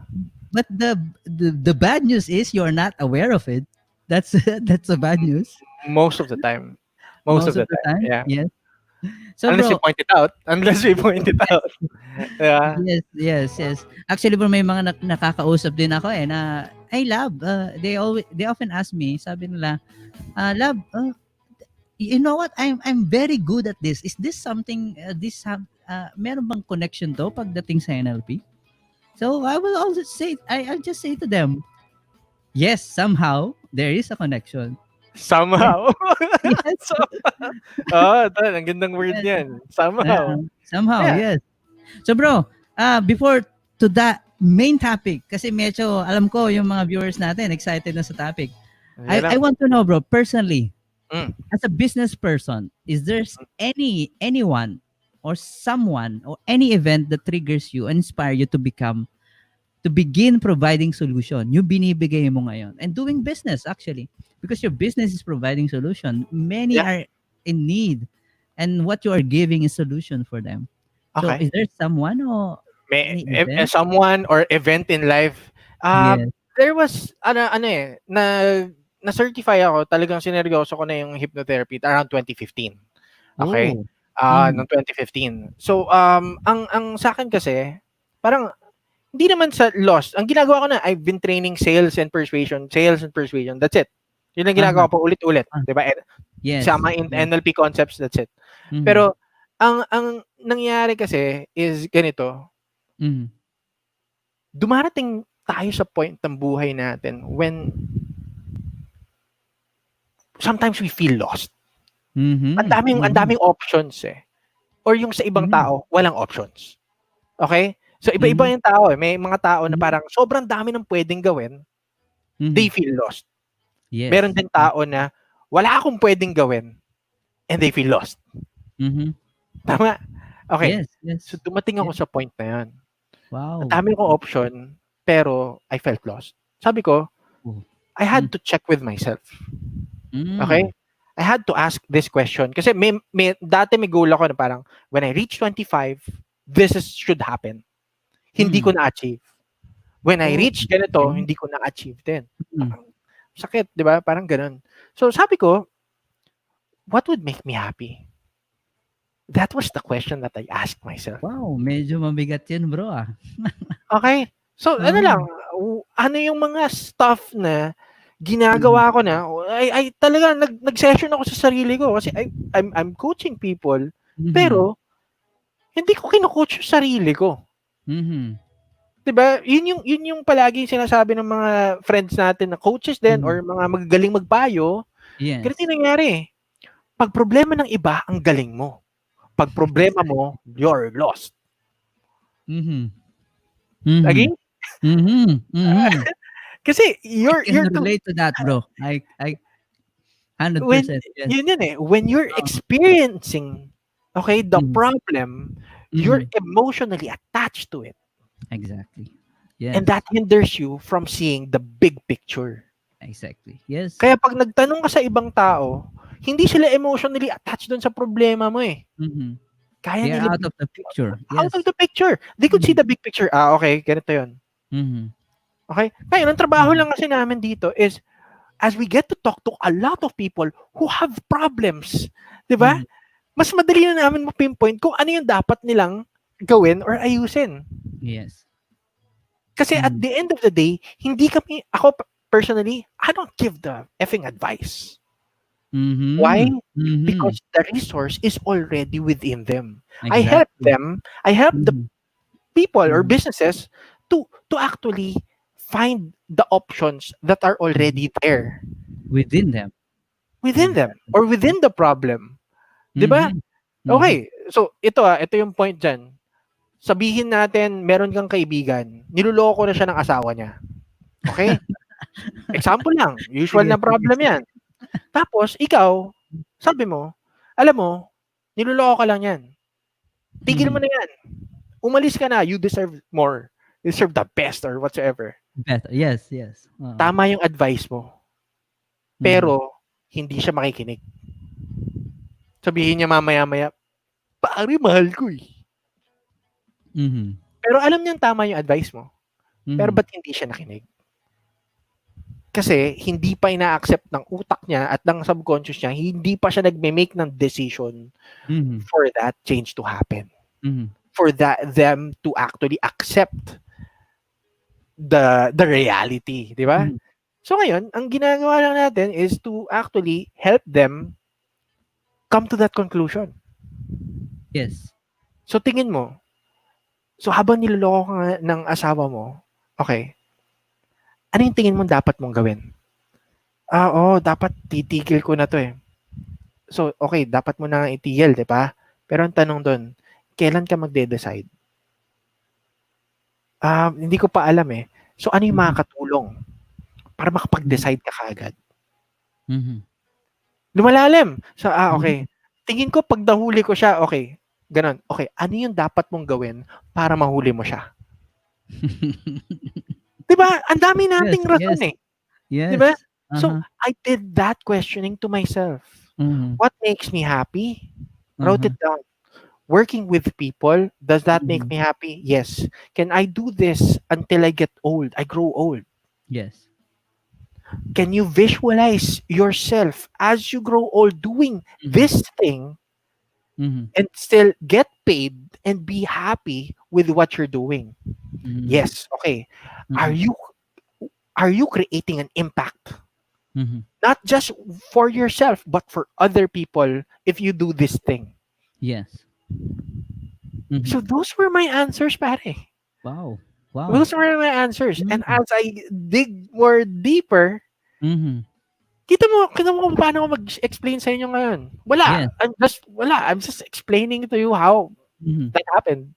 but the bad news is you're not aware of it. That's that's the bad news. Most of the time. Most of Most of the the time. time. Yeah. Yes. So Unless you bro, point it out. Unless we point it out. Yeah. yes. Actually bro, may mga nakakausap din ako eh na, hey lab, they often ask me, sabi nila, lab, you know what? I'm very good at this. Is this something meron bang connection to pagdating sa NLP? So I will also say I'll just say to them, yes, somehow there is a connection. Somehow. Yes. So, oh, tol, ang gandang word Yes. niyan. Somehow. Somehow, Yeah. yes. So bro, before to that main topic, kasi medyo alam ko yung mga viewers natin excited na sa topic. Yan I lang. want to know bro, personally, Mm. as a business person, is there anyone or someone or any event that triggers you and inspire you to begin providing solution yung binibigay mo ngayon and doing business actually, because your business is providing solution, many Yeah. are in need and what you are giving is solution for them. So Okay. is there someone or May any event? someone or event in life. Yes. There was na certify ako, talagang sineryoso ko na yung hypnotherapy around 2015. Okay? Oh. Mm. Noong 2015. So ang sa akin kasi parang hindi naman sa lost. Ang ginagawa ko na, I've been training sales and persuasion. That's it. Yun ang ginagawa ko ulit-ulit, Ah. 'di ba? Yes. Sama in Yes. NLP concepts, that's it. Mhm. Pero ang nangyari kasi is ganito, Mhm. dumarating tayo sa point ng buhay natin when sometimes we feel lost. Mhm. Ang daming options eh. Or yung sa ibang Mhm. tao, walang options. Okay? So iba-iba Mhm. yung tao eh. May mga tao na Mhm. parang sobrang dami ng pwedeng gawin, they Mhm. feel lost. Yes. Meron din tao na wala akong pwedeng gawin and they feel lost. Mhm. Tama? Okay. Yes, yes. So dumating ako Yes. sa point na yan. Wow. Ang dami kong option, pero I felt lost. Sabi ko, Oh. I had to check with myself. Mm. Okay? I had to ask this question. Kasi dati may goal ako na parang, when I reach 25, should happen. Hindi ko na-achieve. When I Oh, reach ganito, okay. hindi ko na-achieve din. Mm. Parang, sakit, di ba? Parang ganun. So sabi ko, what would make me happy? That was the question that I asked myself. Wow, medyo mabigat 'yun, bro, Okay? So, ano lang, Oo. ano yung mga stuff na ginagawa ko na, ay talaga nag-session ako sa sarili ko kasi I'm coaching people, Mhm. pero hindi ko kino-coach yung sarili ko. Mhm. 'Di ba? Yun yung palaging sinasabi ng mga friends natin na coaches din Mhm. or mga magagaling magpayo, ganito Yes. yung nangyari, eh. 'Pag problema ng iba, ang galing mo. 'Pag problema Exactly. mo, you're lost. Mhm. Mhm. Agree? Mhm. Mhm. Kasi I you're can you're too relate to that, bro. I when 100%, yes. yun yun, eh, when you're Oo. experiencing, okay, the Mhm. problem, you're Mhm. emotionally attached to it, Exactly. and Yes. that hinders you from seeing the big picture. Exactly. Yes. Kaya 'pag nagtanong ka sa ibang tao, hindi sila emotionally attached dun sa problema mo, eh. Mhm. Kaya They are nila out of the picture. out of Yes. the picture. They could see Mhm. the big picture. Okay, ganito yun. Mhm. Okay? Ngayon, ang trabaho Mhm. lang kasi namin dito is as we get to talk to a lot of people who have problems, 'di ba? Mhm. Mas madali na namin ma-pinpoint kung ano yung dapat nilang gawin or ayusin. Yes. Kasi at Mhm. the end of the day, hindi kami, ako personally, I don't give the effing advice. Why? Mhm. Mhm. Because the resource is already within them. Exactly. I help the Mhm. people or Mhm. businesses to actually find the options that are Mhm. already there Within them. within them Exactly. or within the problem. 'Di ba? Mhm. Mhm. Okay, so ito yung point diyan. Sabihin natin meron kang kaibigan, niloloko na siya ng asawa niya. Okay? Example lang, usual Sige, na sige, problem 'yan. sige. Tapos ikaw, sabi mo, alam mo, niloloko ka lang 'yan. Tigil mo Mhm. na 'yan. Umalis ka na, you deserve more. You deserve the best or whatsoever. Better. Yes, yes. Oo. Tama yung advice mo, Mhm. pero hindi siya makikinig. Sabihin niya mamaya-maya, "Pare, mahal ko, eh." Mhm. Pero alam niyang tama yung advice mo, pero Mhm. ba't hindi siya nakinig? Kasi hindi pa ina-accept ng utak niya at ng subconscious niya, hindi pa siya nagme-make ng decision Mhm. for that change to happen. Mhm. For them to actually accept the reality, 'di ba? Mhm. So ngayon, ang ginagawa lang natin is to actually help them come to that conclusion. Yes. So tingin mo, so habang niloloko ka nga ng asawa mo, okay, ano yung tingin mo dapat mong gawin? Oo, dapat titigil ko na 'to, eh. So, okay, dapat mo na ngang itigil, 'di ba? Pero ang tanong dun, kailan ka magde-decide? Hindi ko pa alam, eh. So, ano yung Mhm. makakatulong para Mhm. makapag-decide ka kaagad? Mhm. Lumalalim. So, okay. Mhm. Tingin ko 'pag nahuli ko siya, okay, gano'n. Okay, ano yung dapat mong gawin para mahuli mo siya? 'Di ba, ang dami Yes, nating rason, yes, eh, 'di ba? yes. So, Uh-huh. I did that questioning to myself. Mhm. What makes me happy? Wrote Uh-huh. it down. Working with people, does that make Mhm. me happy? Yes. Can I do this until I get old? I grow old. Yes. Can you visualize yourself as you grow old doing Mhm. this thing Mhm. and still get paid and be happy with what you're doing? Mhm. Yes. Okay. Are Mhm. you are you creating an impact? Mhm. Not just for yourself, but for other people if you do this thing. Yes. Mhm. So those were my answers, pare. Wow. Wow. Those were my answers. And Mhm. as I dig more deeper, Mhm. kita mo kung paano ako mag-explain sa inyo ngayon. Yes. I'm just explaining to you how Mhm. that happened.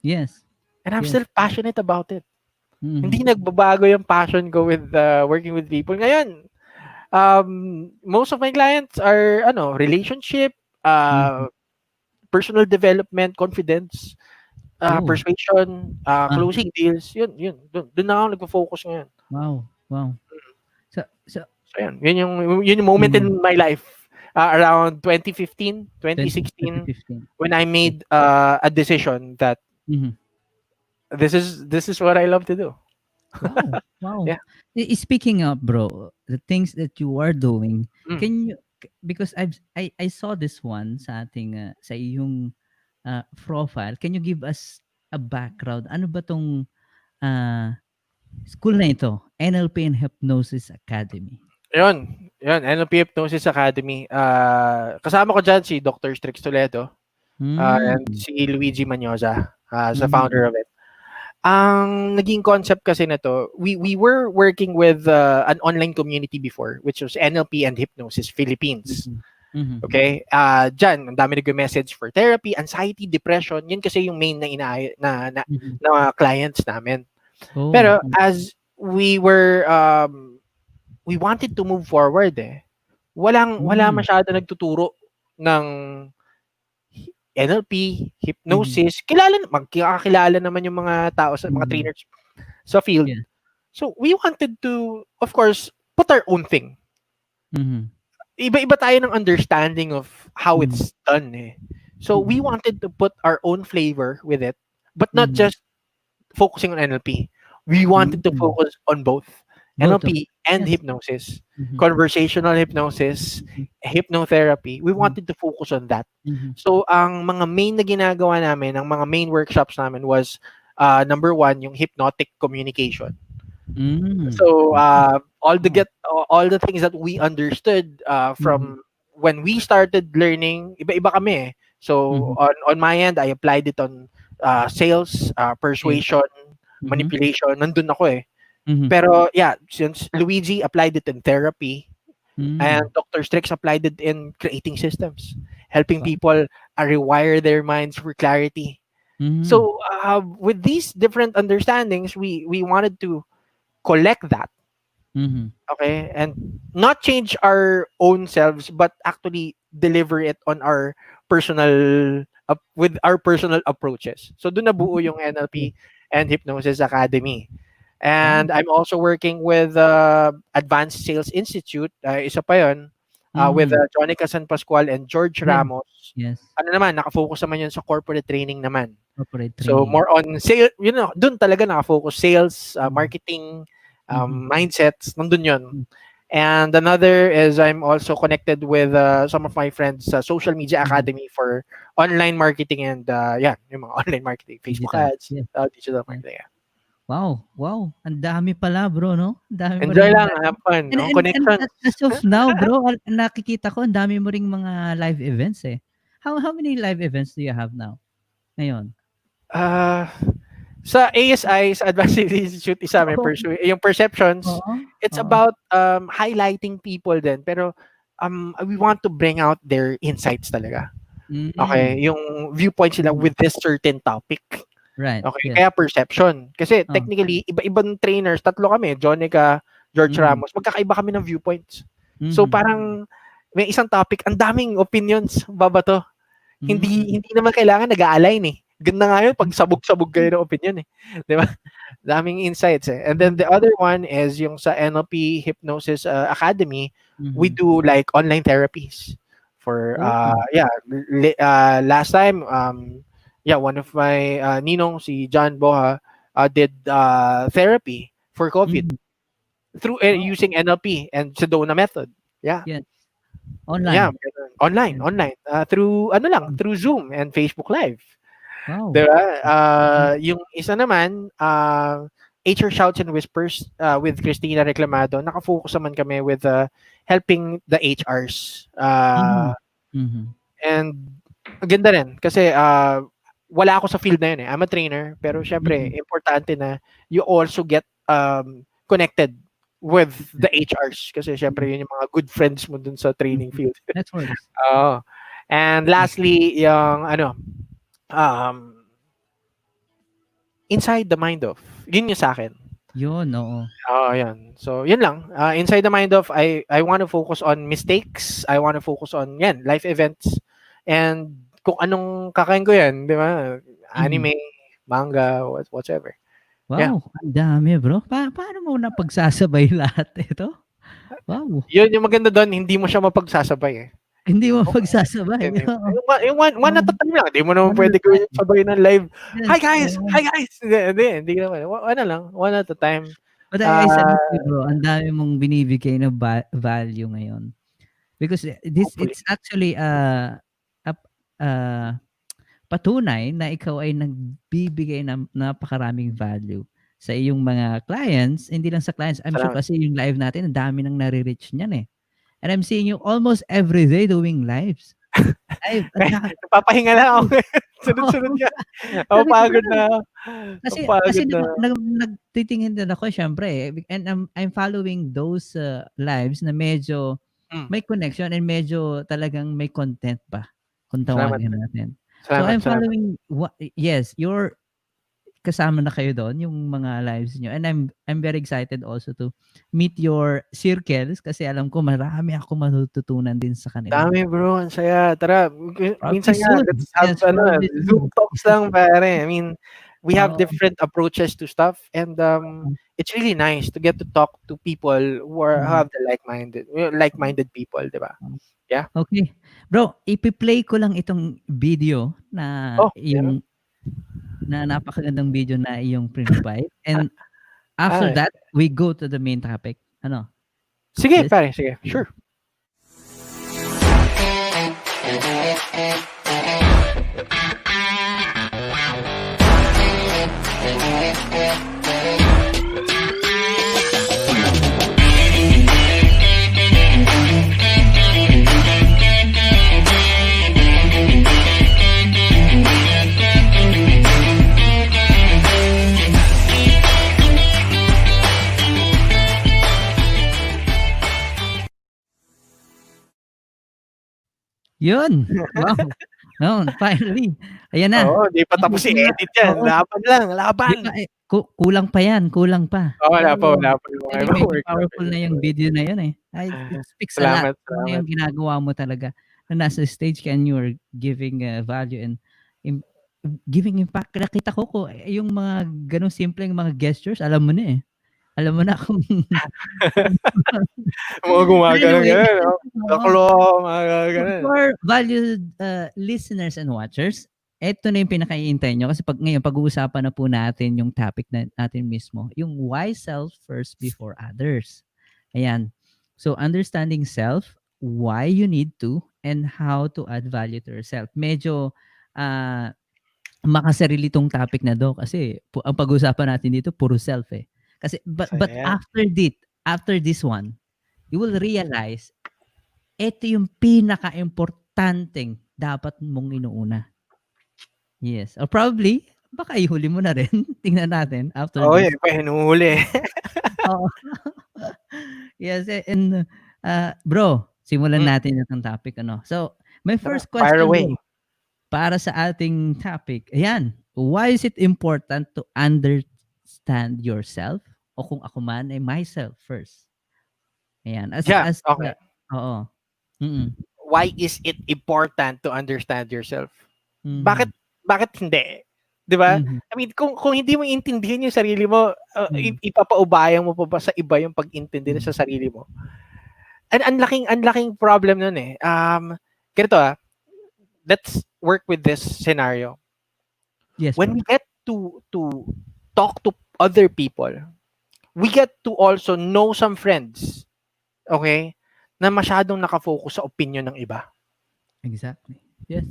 Yes. And I'm Yes. still passionate about it. Mhm. Hindi nagbabago yung passion ko with working with people. Ngayon, most of my clients are relationship, Mhm. personal development, confidence, Oh. persuasion, Uh-huh. closing deals. Yun. Doon na ako nagfo-focus ngayon. Wow. Wow. So So yun yung moment mhm. in my life, around 2015, 2016, 2015. when I Yes. made a decision that Mhm. this is what I love to do. Wow. Wow. Yeah. Speaking of, bro, the things that you are doing, Mm. can you, because I saw this one sa ating sa iyong profile. Can you give us a background? Ano ba tong ah, school na ito? NLP and Hypnosis Academy. Yun, NLP Hypnosis Academy. Kasama ko dyan si Dr. Strix Toledo, and Mm. si Luigi Manyosa, as the Mhm. founder of it. Ang naging concept kasi na to, we were working with an online community before, which was NLP and Hypnosis Philippines. Mhm. Mhm. Okay? Diyan, ang dami nag-message for therapy, anxiety, depression. Yun kasi yung main na Mhm. na clients namin. Oh. Pero as we wanted to move forward wala Hmm. masyado nagtuturo ng NLP, Mhm. hypnosis. Magkakakilala naman yung mga tao sa mga Hmm. trainers sa field. Yeah. So we wanted to, of course, put our own thing. Mhm. Iba-iba tayo ng understanding of how Mhm. it's done So we Mhm. wanted to put our own flavor with it, but not Mhm. just focusing on NLP. We wanted to Mm. focus on both Both of NLP and yes. hypnosis, Mhm. conversational hypnosis, Mhm. hypnotherapy. We Mhm. wanted to focus on that. Mhm. So ang mga main na ginagawa namin, ang mga main workshops namin was number one, yung hypnotic communication. Hmm. So Wow. all the things that we understood Mhm. from when we started learning, iba-iba kami So Mhm. on my end, I applied it on sales, Sales. persuasion, Mhm. manipulation. Nandun ako Mhm. Pero yeah, since Luigi applied it in therapy and Hmm. Dr. Strix applied it in creating systems, helping Wow. people rewire their minds for clarity. Mhm. So with these different understandings, we wanted to collect that, Mhm. okay, and not change our own selves, but actually deliver it on our personal with our personal approaches. So doon nabuo Hmm. yung Okay. NLP and Hypnosis Academy. Wow. And I'm also working with Advanced Sales Institute, isa pa yun, with Mhm. Jonica San Pascual and George Yeah. Ramos. Yes. Ano naman, nakafocus naman yun sa corporate training naman. Corporate So training. more on sale, doon talaga nakafocus sales, Mhm. marketing, Mhm. mindsets, nandun yun. Hmm. And another is I'm also connected with some of my friends sa Social Media Mhm. Academy for online marketing and yeah, yung mga online marketing, Facebook Digital. ads, Yes. digital Yes. marketing. Yeah. Wow, wow, ang dami pala bro 'no? Ang dami mo Enjoy ring lang, have fun, no? and Connections. as of now bro, nakikita ko ang dami mo ring mga live events, eh. How many live events do you have now, ngayon? Ah, sa ASI, sa Advanced Studies Institute, isa may Oo, yung perceptions, oo, it's oo. about highlighting people din, pero we want to bring out their insights talaga. Mm. Okay, yung viewpoints nila Mhm. with this certain topic. Right, Okay, yes. kaya perception. Kasi Oh, technically, iba-ibang trainers, tatlo kami, Jonica, George mhm, Ramos, magkakaiba kami ng viewpoints. So mhm, parang may isang topic, ang daming opinions, babato. hmm, Hindi naman kailangan nag-a-align Ganda nga yun pag mhm, sabog-sabog kayo ng opinion 'di ba? Daming insights And then mhm, the other one is yung sa NLP Hypnosis Academy, we mhm. do like online therapies for Oh, yeah, last time yeah, one of my ninong si John Boha did therapy for COVID mhm. through Wow, using NLP and Sedona method. Yeah. yes, Yeah, online. ganun. Online, Yes, online. Through ano lang, hmm, through Zoom and Facebook Live. 'Di wow. ba? Mhm, Yung isa naman, HR Shouts and Whispers with Christina Reclamado, nakafocus naman kami with helping the HRs. mhm, mhm, And ang ganda rin kasi wala ako sa field na yun I'm a trainer, pero syempre mhm. importante na you also get connected with the HRs kasi Mhm. syempre yun yung mga good friends mo dun sa training Mhm. field. Networks. Oo. And Mm. lastly, yung um, inside the mind of. Yun yung sa akin. 'Yun, oo. Oo, yun. So, yun lang. Inside the mind of, I want to focus on mistakes. I want to focus on, yan, life events. And kung anong kakain ko yan, di ba? Mhm. Anime, manga, whatever. Yeah. Wow, ang dami bro. Paano mo napagsasabay lahat ito? Wow, Yun yung maganda doon, hindi mo siya mapagsasabay hindi mo Oo. mapagsasabay, Yun, oo. yung one at Oo, a time lang. Hindi mo naman one at pwede a gawin time. sabay ng live. Hi Yes, guys! oo. Hi guys! Hindi naman. Ano lang, one at a time. But I Uh, salute you bro, ang dami mong binibigay na value ngayon. Because this hopefully. it's actually, ap patunay na ikaw ay nagbibigay ng napakaraming value sa iyong mga clients, hindi lang sa clients, I'm sure Salamat. kasi yung live natin ang dami ng nare-reach niyan, eh. And I'm seeing you almost every day doing lives. Ay, ang dami. Napapahinga na ako. Sunod-sunod nga. Sabi ko Napapagod gano'n. na. Kasi Napapagod na. nagtitingin din ako siyempre, and I'm following those, lives na medyo Hmm, may connection and medyo talagang may content pa, kung salamat, tawagin natin. So, salamat, I'm salamat. following yes, kasama na kayo do'n, yung mga lives niyo, and I'm very excited also to meet your circles kasi alam ko marami akong matututunan din sa kanila. Dami bro, ang saya. Tara, Probably minsan nga, soon. let's have Yes, probably Zoom soon. talks lang pare. I mean, we have Oo, different approaches to stuff, and it's really nice to get to talk to people who mm, have the like-minded people, di ba? mm. Yeah. Okey. Bro, ipi-play ko lang itong video na Oh, meron? yung napakagandang video na iyong prinobide, and after Ah, that, we go to the main topic. Ano, sige yes? pare, sige. Sure. Yun, wow. Noon, finally, ayan na. Oo, di pa tapos Nakukuha i-edit yan. oo, Laban lang, 'di laban. ba, kulang pa yan, kulang pa. Oo, Pero wala pa yung mga actually ibang medyo work powerful na yung video na yun, eh. It speaks a lot Salamat, kung ano yung salamat. ginagawa mo talaga na nasa stage ka and you're giving, value and im giving impact. Nakita ko yung mga gano'ng simpleng mga gestures alam mo na, eh. Alam mo na kung Mga gumaganon anyway, gano'n, 'no? oo. Baklo, mga gano'n. For valued, listeners and watchers, eto na yung pinakaiintay niyo kasi ngayon pag-uusapan na po natin yung topic natin mismo, yung why self first before others. Ayan. So, understanding self, why you need to, and how to add value to yourself. Medyo, makasarili 'tong topic na 'to kasi ang pag-uusapan natin dito puro self, eh. Kasi Saya but yan. after this one, you will realize ito yung pinakaimportanteng dapat mong inuuna. Yes, or probably baka ihuli mo na rin, tingnan natin after Oo, this. yun pa hinuhuli. Oo. Yes, and, bro, simulan Hmm, natin itong topic ano. So, my tara, first fire question away. bro, para sa ating topic, ayan, why is it important to understand yourself o kung ako man ay myself first? Ayan, Yeah, okay. oo. Mm. Why is it important to understand yourself? Bakit Mhm. bakit hindi? 'Di ba? Mhm. I mean, kung hindi mo intindihin yung sarili mo, Mhm. ipapaubayan mo pa ba sa iba yung pag-intindi sa Mhm. sarili mo? Ang laking problem nun, eh. Ganito, let's work with this scenario. Yes, When bro. we get to talk to other people, we get to also know some friends, okay, na masyadong nakafocus sa opinion ng iba, Exactly. Yes.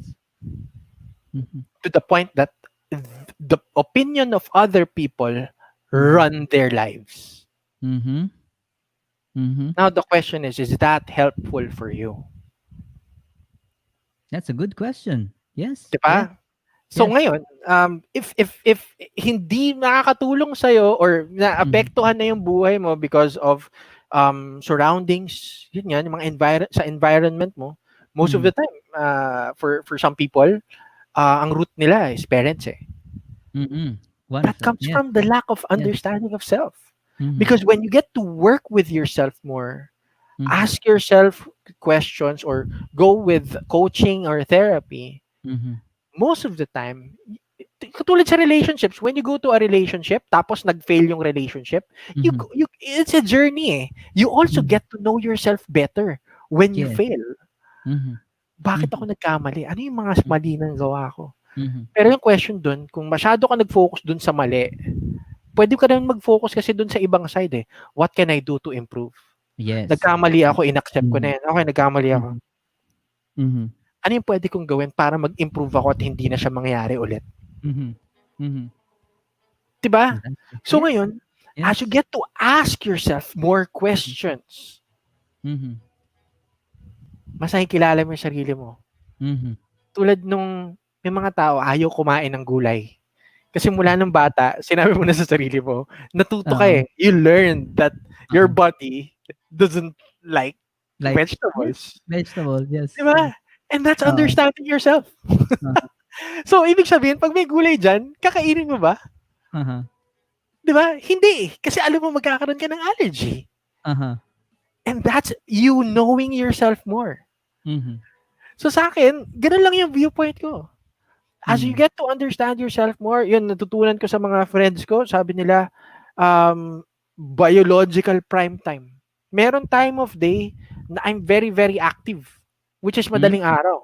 Mhm. to the point that the opinion of other people Mhm. run their lives. Mhm. Mhm. Now the question is that helpful for you? That's a good question. Yes. 'Di Yes. ba? So Yes. ngayon, if hindi nakakatulong sa'yo or Mhm. naapektuhan na yung buhay mo because of surroundings, yun nga, yung mga sa environment mo, most of Mhm. the time, for some people, ang root nila is parents, eh. Mm. One of That them. comes Yes. from the lack of Yes. understanding of self. Mhm. Because when you get to work with yourself more, Mhm. ask yourself questions or go with coaching or therapy, Mhm. most of the time, katulad sa relationships, when you go to a relationship, tapos nag-fail yung relationship, Mhm. it's a journey, eh. You also Mhm. get to know yourself better when you Yes. fail. Mhm. Bakit ako Mhm. nagkamali? Ano yung mga Mhm. mali ng gawa ko? Mhm. Pero yung question dun, kung masyado ka nag-focus dun sa mali, pwede ka rin mag-focus kasi dun sa ibang side, eh. What can I do to improve? Yes. Nagkamali ako, inaccept ko Mhm. na yan. Okay, nagkamali ako. Mhm. Mhm. Ano yung pwede kong gawin para mag-improve ako at hindi na siya mangyari ulit? Mhm. Mhm. 'Di ba? Exactly. So Yes. ngayon, as you Yes. get to ask yourself more Mhm. questions, Mhm. mas nakikilala mo yung sarili mo. Mhm. Tulad nung may mga tao ayaw kumain ng gulay. Kasi mula nung bata, sinabi mo na sa sarili mo, natuto ka Oo. eh. You learn that your Oo. body doesn't like Like, yes, vegetables. vegetable, Di yes. ba? And that's Oo. understanding yourself. Uh-huh. So, ibig sabihin, pag may gulay dyan, kakainin mo ba? Uh-huh. Di ba? Hindi eh. Kasi alam mo magkakaroon ka ng allergy. Uh-huh. And that's you knowing yourself more. Mhm. So sa akin, ganun lang yung viewpoint ko. As you Mhm. get to understand yourself more, yun, natutunan ko sa mga friends ko, sabi nila, biological prime time. Meron time of day na I'm very, very active, which is Hmm, madaling araw.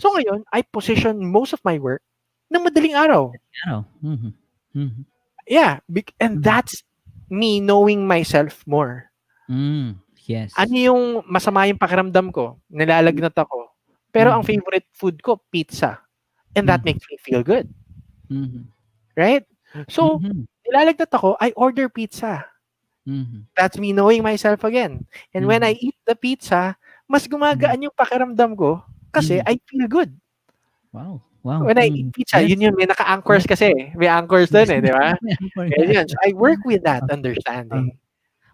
So yes. ngayon, I position most of my work ng madaling araw. Ano? Mhm. Mhm. Yeah, and Mhm. that's me knowing myself more. Hmm, Ano yes. yung masama yung pakiramdam ko, nilalagnat ako. Pero ang Mhm. favorite food ko, pizza. And that Mhm. makes me feel good. Mhm. Right? So, Mhm. nilalagnat ako, I order pizza. Mhm. That's me knowing myself again. And when I Mhm. eat the pizza, mas Mhm. gumagaan yung pakiramdam ko kasi Mhm. I feel good. Wow, wow. When I eat Mhm. pizza, Yes, yun, may naka-anchors yes, kasi. May anchors yes. dun eh, di ba? For Kaya that. yun. So, I work with that Uh, understanding.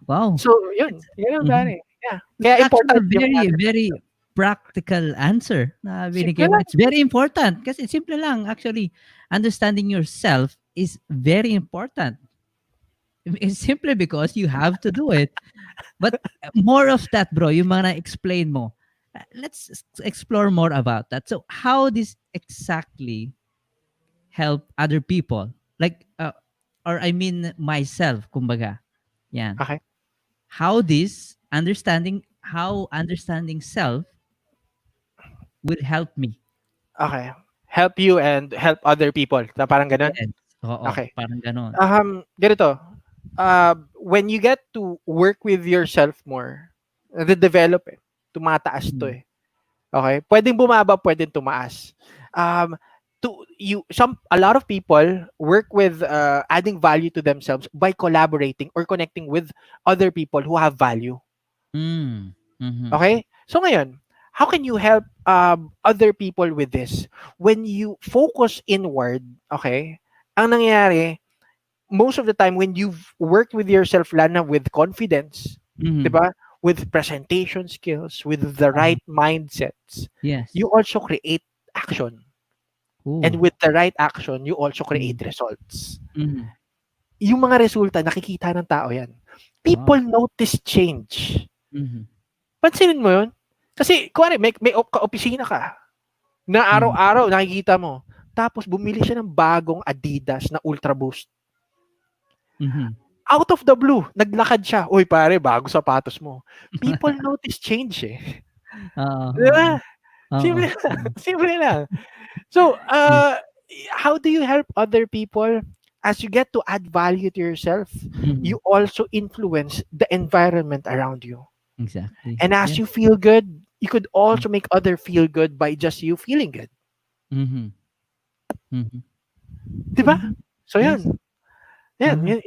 wow. So, It's yun. Yun ang mhm. pare. Yeah. It's Kaya actually important a yung very, very understanding. practical answer na Simple binigay mo. lang. It's very important kasi simple lang. Actually, understanding yourself is very important. It's simply because you have to do it. But more of that, bro, yung mga na-explain mo. Let's explore more about that. So, how this exactly help other people? Like, or I mean myself, kumbaga. Yan. Okay. How this how understanding self will help me. Okay. Help you and help other people. Na parang ganun? Yes. Oo, Okay. parang ganon. Ganito. When you get to work with yourself more, develop eh. Tumataas to Mm. eh. Okay? Pwedeng bumaba, pwedeng tumaas. Um, a lot of people work with adding value to themselves by collaborating or connecting with other people who have value. Mm. Mhm. Okay? So ngayon, how can you help other people with this? When you focus inward, okay, ang nangyayari, most of the time when you've worked with yourself, Lana, with confidence, di Mhm. ba? With presentation skills, with the Uh-huh. right mindsets, you Yes. also create action. Ooh. And with the right action, you also Mm. create results. Mhm. Yung mga resulta, nakikita ng tao yan. Wow. People notice change. Mhm. Pansinin mo yun? Kasi, kuwari, may ka-opisina ka na Mhm. araw-araw nakikita mo. Tapos, bumili siya ng bagong Adidas na Ultra Boost. Mhm. Out of the blue, naglakad siya. Uy, pare, bago sapatos mo. People notice change eh. Oo, Di oo. ba? Oo. Simple lang. Simple lang. So, Yes. how do you help other people? As you get to add value to yourself, Mhm. you also influence the environment around you. Exactly. And as Yes. you feel good, you could Mm. also make other feel good by just you feeling good. Mhm. Mhm. Di ba? Mhm. So, Yes. yan. Yan. Uh-huh.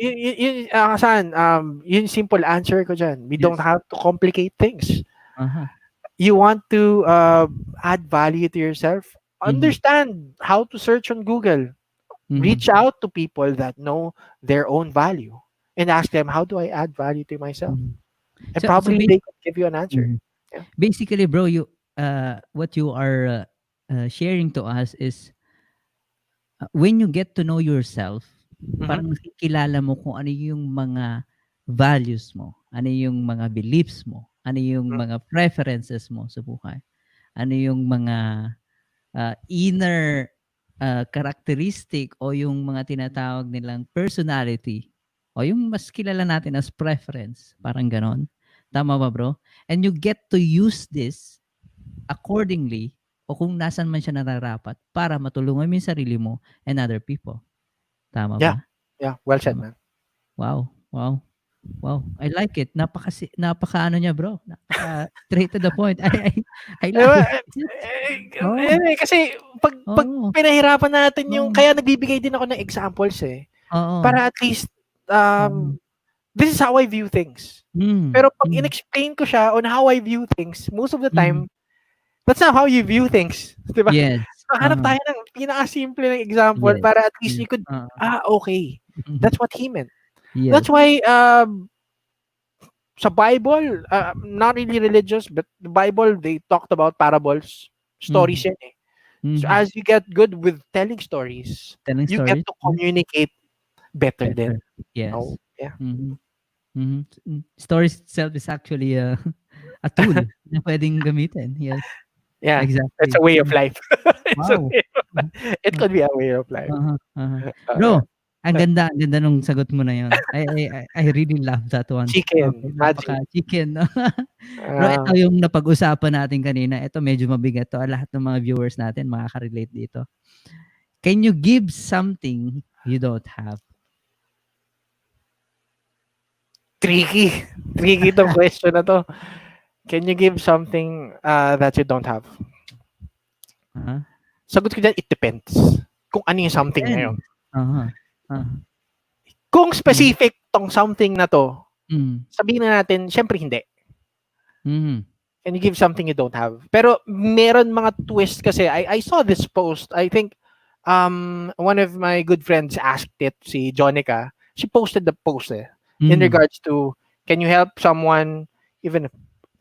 Yun simple answer ko dyan. We don't Yes. have to complicate things. Uh-huh. You want to add value to yourself, Mhm. understand how to search on Google. Mhm. Reach out to people that know their own value and ask them, how do I add value to myself? Mhm. And So probably they could give you an answer. mhm. Yeah. Basically, bro, you what you are sharing to us is when you get to know yourself, parang Mm-hmm. nakikilala mo kung ano yung mga values mo, ano yung mga beliefs mo, ano yung mga preferences mo sa buhay, ano yung mga inner characteristic o yung mga tinatawag nilang personality o yung mas kilala natin as preference, parang ganon. Tama ba, bro? And you get to use this accordingly o kung nasan man siya nararapat para matulungan mo yung sarili mo and other people. Tama Yeah. ba? Yeah. Well said, Tama. man. Wow. Wow. Wow. I like it. Napaka ano niya, bro. Napaka straight to the point. I Eh, love wa- it. Oh. kasi pag Oo. pinahirapan natin yung, Oo. kaya nagbibigay din ako ng examples eh. Oo. Para at least, Oo. this is how I view things. Mm. Pero pag Mm. in-explain ko siya on how I view things, most of the Mhm. time, That's not how you view things. Di ba? Yes. So, hanap tayo ng pinaka-simple ng example Yes. para at least Yes. you could, Oo. okay. That's what he meant. Yes. That's why, sa Bible, not really religious, but the Bible, they talked about parables, stories Mhm. yan eh. So Mhm. as you get good with telling stories, Telling you get stories. to Yes. communicate better Better. then. Yes. Oh, yeah. Mhm. Mhm. Stories itself is actually a tool na pwedeng gamitin. Yes. Yeah. It's Exactly. a way of life. It's a Wow. way of life. It Uh, could be a way of life. uh-huh, uh-huh. Uh, Bro, ang ganda nung sagot mo na yun. I really love that one. Okay, chicken, magic. napaka-chicken, 'no? Bro, ito Uh, yung napag-usapan natin kanina. Ito medyo mabigat 'to. Lahat ng mga viewers natin makaka-relate dito. Can you give something you don't have? tricky. Tricky tong question na to. Can you give something that you don't have? Uh-huh. Sagot ko dyan, it depends. Kung ano yung something na yun. Depends. Uh-huh. Uh-huh. Kung Mm. specific tong something na to, Mm. sabihin na natin, syempre hindi. Mhm. Can you give something you don't have? Pero meron mga twist kasi. I saw this post. I think one of my good friends asked it, si Jonica. She posted the post in Mhm. regards to, can you help someone even if,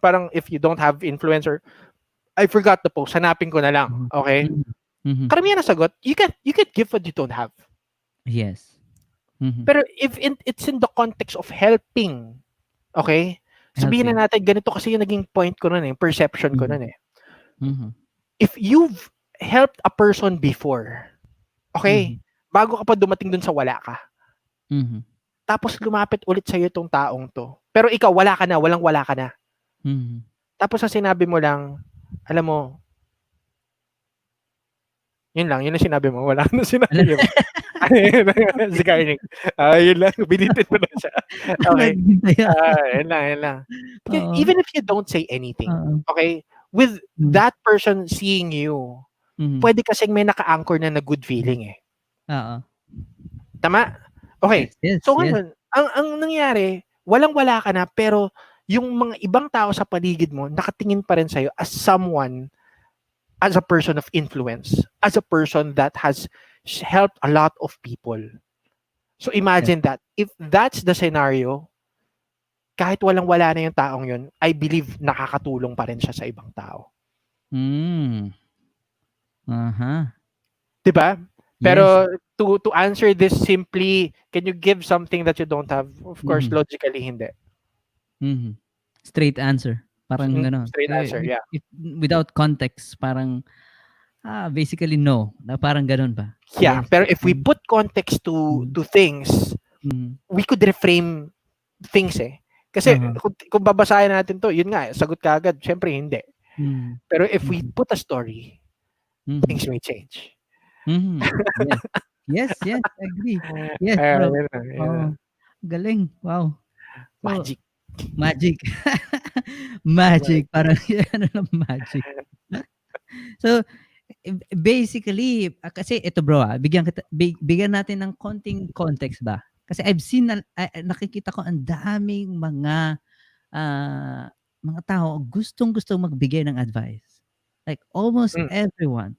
parang if you don't have influencer. I forgot the post. Hanapin ko na lang. Mhm. Okay? Mhm. Mhm. Karamihan na sagot, you can give what you don't have. Yes. Mhm. Pero if it's in the context of helping, okay? Sabihin Helping. na natin, ganito kasi yung naging point ko nun perception ko Mhm. nun Mhm. If you've helped a person before, okay, Mhm. bago ka pa dumating dun sa wala ka, Mhm. tapos lumapit ulit sa'yo itong taong to, pero ikaw, wala ka na, walang-wala ka na. Mhm. Tapos ang sinabi mo lang, alam mo, yun lang, yun ang sinabi mo, wala na sinabi mo. Si Carnick. Yun lang, binitin mo na siya. Okay. Naghihintay ako. Yun lang. Because Oo. even if you don't say anything, Oo. okay, with Hmm. that person seeing you, Mhm. pwede kasing may naka-anchor na good feeling Oo. Tama? Okay. Yes, yes, So yes. ngayon, ang nangyari, walang-wala ka na, pero yung mga ibang tao sa paligid mo, nakatingin pa rin sa'yo as someone, as a person of influence, as a person that has helped a lot of people. So Yes. imagine that. If that's the scenario, kahit walang-wala na yung taong yun, I believe nakakatulong pa rin siya sa ibang tao. Hmm. Uh-huh. 'Di ba? Yes. Pero to answer this simply, can you give something that you don't have? Of course, Mhm. logically hindi. Mhm. Straight answer. Parang gano'n. Straight answer, yeah. If without context, parang, basically no, na parang gano'n ba? Yeah, Yes. pero if we Mhm. put context to Mhm. things, Mhm. we could reframe things Kasi Uh-huh. kung babasahin natin to, yun nga, sagot ka agad, syempre hindi. Mhm. Pero if we Mhm. put a story, Mhm. things may change. Mhm. Yes. Yes, yes, I agree. Yes, bro. Yun na. Oo. Galing, wow. So, Magic. magic. Magic, parang ano lang magic. So, basically, kasi ito bro, bigyan natin ng konting context ba? Kasi I've seen nakikita ko ang daming mga tao gustong-gustong magbigay ng advice. Like almost Mm, everyone,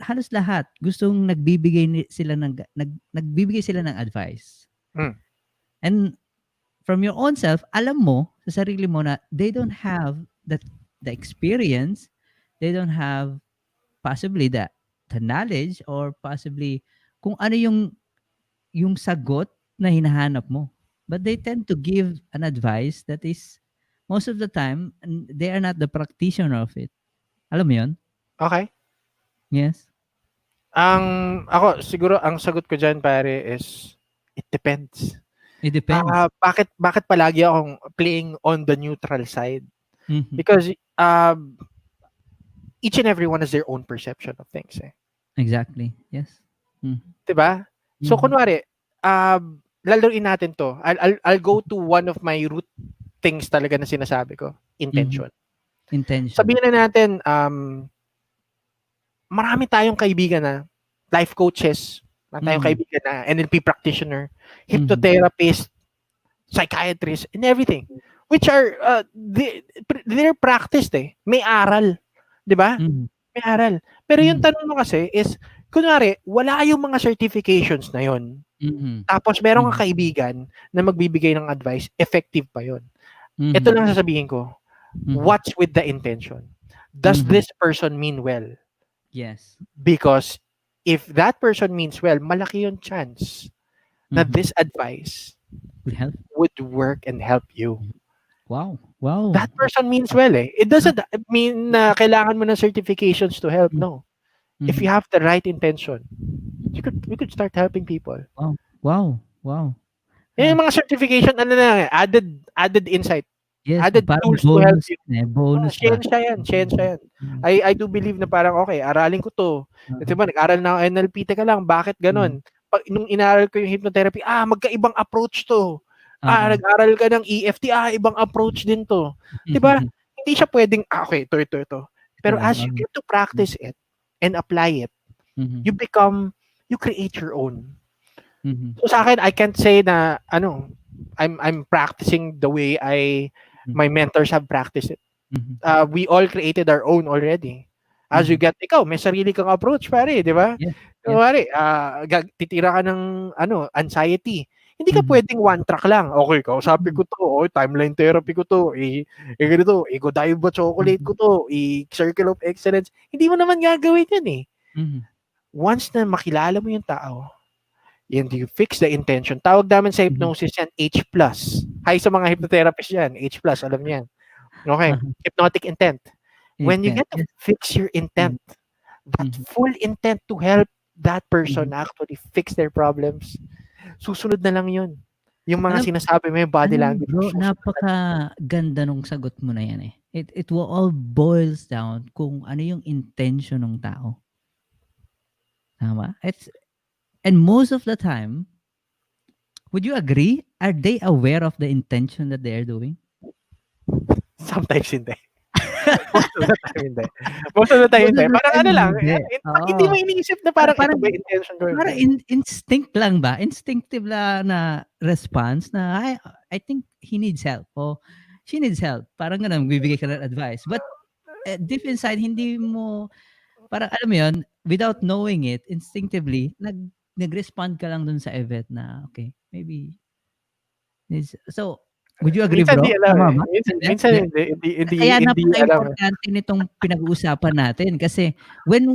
halos lahat gustong nagbibigay sila ng advice. mm. And from your own self, alam mo sa sarili mo na they don't have the experience, they don't have possibly the knowledge or possibly kung ano yung sagot na hinahanap mo. But they tend to give an advice that is most of the time they are not the practitioner of it. Alam mo 'yun? Okay. Yes. Ang ako siguro ang sagot ko diyan pare is it depends. It depends. Bakit palagi akong playing on the neutral side? Mhm. Because each and everyone has their own perception of things Exactly. Yes. Mhm. 'Di ba? So Mhm. kunwari, lalaruin natin 'to. I'll go to one of my root things talaga na sinasabi ko, Mhm. intention. Intention. Sabihin na natin, marami tayong kaibigan na life coaches, marami tayong Mhm. kaibigan na NLP practitioner, Mhm. hypnotherapist, psychiatrist, and everything. which are they're practiced eh. May aral, 'di ba? Mhm. May aral. Pero yung Mhm. tanong mo kasi is kunwari wala yung mga certifications na yon. Mhm. Tapos meron Mhm. kang kaibigan na magbibigay ng advice, effective pa yon. Ito Mhm. lang sasabihin ko, Mhm. what's with the intention? Does Mhm. this person mean well? Yes. Because if that person means well, malaki yung chance na Mhm. this advice Will help. would work and help you. Mhm. Wow. Wow. That person means well eh. It Ah, doesn't mean na kailangan mo ng certifications to help. mm, No. If you mhm. have the right intention, you could start helping people. Wow. Wow. Wow. Yan Ah, yung mga certification, ano na, added insight, yes, added parang tools to help bonus you. yun eh, bonus ba? Siyensya yan, Mm. siyensya yan. Mm. I do believe na parang, okay, aralin ko to. Ito Oo. ba, nag-aral na ako NLP, teka lang, bakit Mm. ganon? Pag, nung inaral ko yung hypnotherapy, magkaibang approach to. Oo. Nag-aral ka ng EFT, ibang approach din to. 'Di ba? Hindi siya pwedeng, okay, ito. Ito Pero lang, as you oo. get to practice it and apply it, Mhm. you create your own. Mhm. So sa akin, I can't say na I'm practicing the way Mhm. my mentors have practiced it. Mhm. We all created our own already. As you Mhm. get, ikaw, may sarili kang approach, pare, di ba? Yes, yes. Pare, titira ka ng anxiety. Hindi ka Mhm. pwedeng one track lang. Okay, kausapin Mhm. ko to, timeline therapy ko to, ganito, Godiva chocolate Mhm. ko to, circle of excellence. Hindi mo naman gagawin yan eh. Mhm. Once na makilala mo yung tao, and you fix the intention. Tawag namin sa Mhm. hypnosis yan, H+. Hi sa mga hypnotherapist yan, H+, alam niyan. Okay, Uh-huh. hypnotic intent. When you Intent, get to yes. fix your Mhm. intent, that Mhm. full intent to help that person Mhm. actually fix their problems, susunod na lang yun. Yung mga Alam sinasabi mo, yung body alam mo language, bro, susunod na. napakaganda nung sagot mo na yan eh. It will all boils down kung ano yung intention ng tao. Tama? And most of the time, would you agree? Are they aware of the intention that they are doing? Sometimes hindi. Most of the time hindi. Most of the time Most hindi. of the Parang time, ano lang, hindi. pag hindi Oo. mo iniisip na Para parang ito parang ba yung intention ko? para Hindi. instinct lang ba? Instinctive lang na response na, I think he needs help o she needs help. Parang gano'n, bibigay ka ng advice. But deep inside, hindi mo, parang alam mo yun, without knowing it, instinctively, nag-respond ka lang dun sa event na, okay, maybe, so, would you agree Minsan bro? di alam Tama eh. ba? Minsan Hindi? hindi Kaya hindi alam eh. napaka-importante nitong pinag-uusapan natin kasi when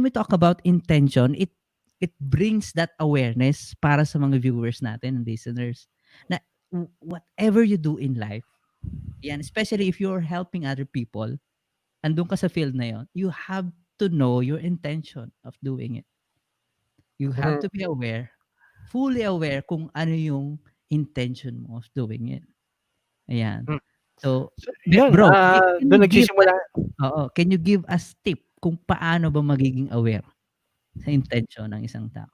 we talk about intention, it brings that awareness para sa mga viewers natin and listeners na whatever you do in life, yan, especially if you're helping other people, andun ka sa field na yon, you have to know your intention of doing it. You have Mhm. to be aware, fully aware kung ano yung intention mo of doing it. Ayan. Hmm. So, So, yun, bro, can you dun give nagsisimula. us, can you give us tip kung paano ba magiging aware sa intention ng isang tao?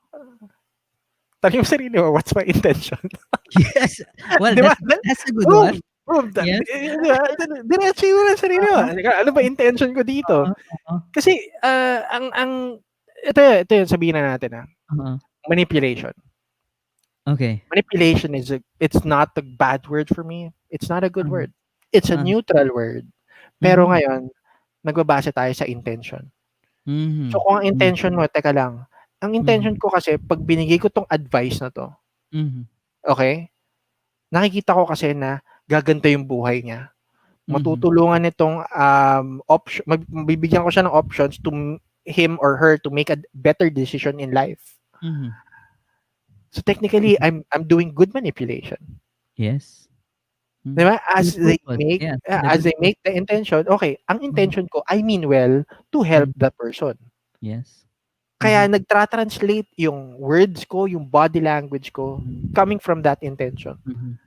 Tanong mo sarili mo, what's my intention? Yes. Well, Di ba? that's a good Boom! one. Boom! Yes. Di ba? Diretso mo lang sarili mo. Oo, Ano ba intention ko dito? oo, oo, Kasi, ito yun, sabihin na natin oo. manipulation. Okay. Manipulation it's not a bad word for me. It's not a good Uh-huh. word. It's a Uh-huh. neutral word. Pero Mhm. ngayon, nagbabase tayo sa intention. So Mhm. kung ang Mhm. intention mo, teka lang, ang Mhm. intention ko kasi pag binigay ko tong advice na to, Mhm. okay? Nakikita ko kasi na gaganda yung buhay niya. Mhm. Matutulungan nitong option, mabibigyan ko siya ng options to him or her to make a better decision in life. Mhm. So technically, I'm doing good manipulation. Yes. Di ba? For the purpose. Yeah, for the As good they purpose. make the intention, okay, ang Mhm. intention ko, I mean well to help Mhm. that person. Yes. Kaya Mhm. nagtra-translate yung words ko, yung body language ko, Mhm. coming from that intention. Mhm.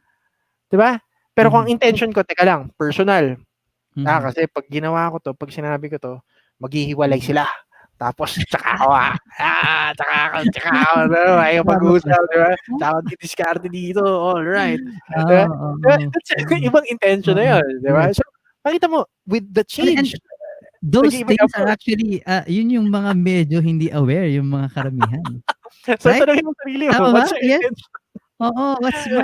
'Di ba? Pero kung Mhm. ang intention ko, teka lang, personal. Mhm. Kasi pag ginawa ko 'to, pag sinabi ko 'to, maghihiwalay Mhm. sila. Tapos tsaka ako, tsaka ako, ayaw Tama ba? mag-usap, 'di ba? Tsaka ako didiskarte dito, alright. 'Di ba? Oo, oo. That's Mhm. ibang intention na Oo. 'yun, 'di ba? Yes. So, makita mo, with the And change, those nag-iiba yung things are approach. actually, yun yung mga medyo hindi aware, yung mga karamihan. So, Right? tanungin mo sarili mo, Tama ba? what's your Yes. intention? Oo, what's Ayun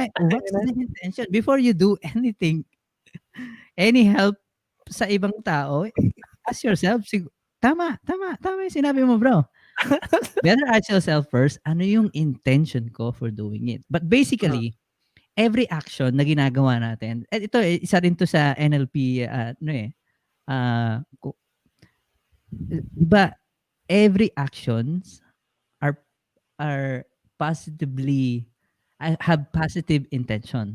the na. intention? Before you do anything, Any help sa ibang tao, ask yourself, tama yung sinabi mo, bro. Better ask yourself first, ano yung intention ko for doing it? But Mm. basically, every action na ginagawa natin, at ito, isa rin to sa NLP, ano eh, ah, di ba, every actions are positively, have positive intention.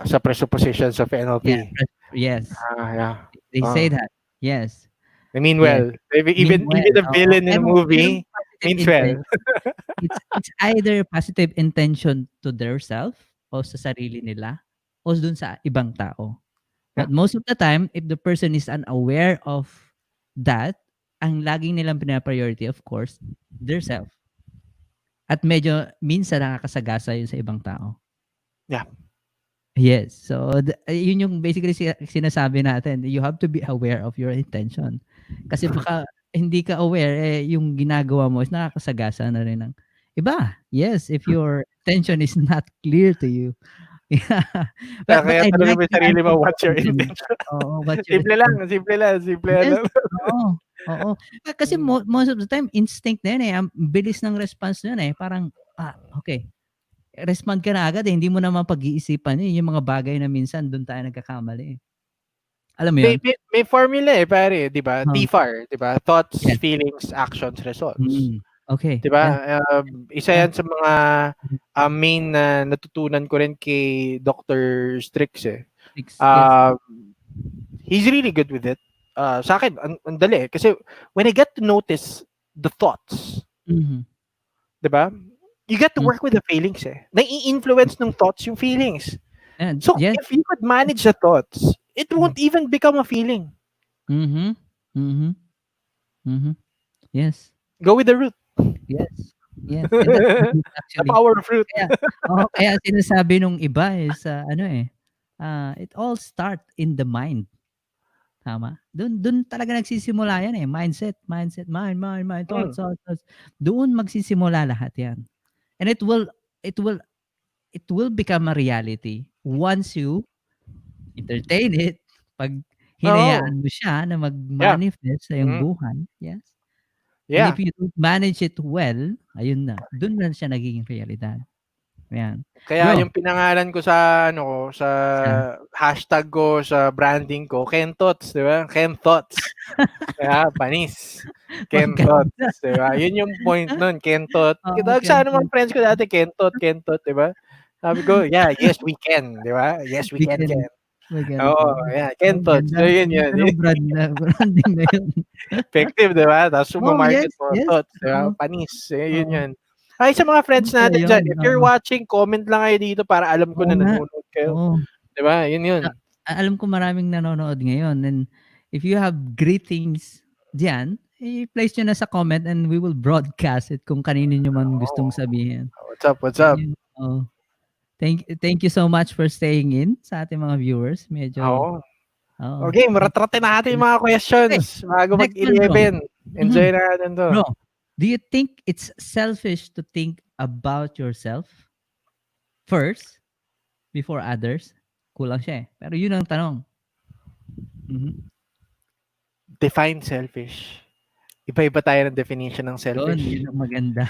Sa presuppositions of Yeah, NLP. yes. Yeah. They say that. Yes. I mean Yes. well. Even Meanwhile, the oo, villain in the merong movie positive means well. intention. It's either positive intention to their self o sa sarili nila o dun sa ibang tao. Yeah. But most of the time, if the person is unaware of that, ang laging nilang pina-priority, of course, their self. At medyo minsan nakakasagasa yun sa ibang tao. Yeah. Yes. So, yun yung basically sinasabi natin. You have to be aware of your intention. Kasi baka hindi ka aware, yung ginagawa mo is nakakasagasa na rin ng iba. Yes, if your intention is not clear to you. Yeah. But Kaya I tanongin like mo yung the sarili answer mo, mo what's your kanina. intention? Oo, what's your Simple lang, intention? simple lang, simple Yes, lang. oo, oo. Kasi most of the time, instinct na yun eh. Ang bilis ng response nun eh. Parang, okay. Respond ka na agad eh. Hindi mo naman pag-iisipan eh. Yung mga bagay na minsan doon tayo nagkakamali eh. Alam mo yun? May formula eh, pare, di ba? Oo. TFAR, di ba? Thoughts, Yes. feelings, actions, results. Okay. Di ba? Yeah. Isa Yeah. yan sa mga main na natutunan ko rin kay Dr. Strix eh. Yes. He's really good with it. Sa akin, ang dali. Kasi when I get to notice the thoughts, di ba? You get to work with the feelings eh. Nai-influence ng thoughts yung feelings. And So, yes. if you could manage the thoughts, it won't even become a feeling. Yes. Go with the root. Yes. Yes. And that's the truth The actually. power of root. Kaya sinasabi nung iba is, it all start in the mind. Tama? Dun talaga nagsisimula yan eh. Mindset, mind, thoughts. Doon magsisimula lahat yan. And it will become a reality once you entertain it. Pag hinayaan mo siya na mag-manifest sa iyong buhay. Yes. And if Yeah. you don't manage it well, ayun na. Doon na siya nagiging realidad. Ayan. Kaya Bro. yung pinangalan ko sa sa hashtag ko sa branding ko, Ken Thoughts, di ba? Ken Thoughts. Kaya panis. Ken Thoughts, di ba? Yun yung point nun, Ken Thought. Sa mga friends ko dati, Ken Thought, di ba? Sabi ko, yeah, yes we can, di ba? Yes we can, Ken. Oo, yeah, Ken Thoughts. So, yun. Branding na yun. Effective, di ba? Tapos Yes, market mo, yes. thoughts, di ba? Panis. Yun. Ay, sa mga friends natin dyan, if you're watching, comment lang kayo dito para alam ko na nanonood kayo. Di ba? Yun. Alam ko maraming nanonood ngayon. And if you have great things dyan, i-place nyo na sa comment and we will broadcast it kung kanino nyo man gustong sabihin. What's up? Thank you so much for staying in sa ating mga viewers. Medyo Okay, maratratin natin yung mga questions bago mag-11. Enjoy natin to. Bro, do you think it's selfish to think about yourself first before others? Kulang siya eh. Pero yun ang tanong. Define selfish. Iba-iba tayo ng definition ng selfish. Yun ang maganda.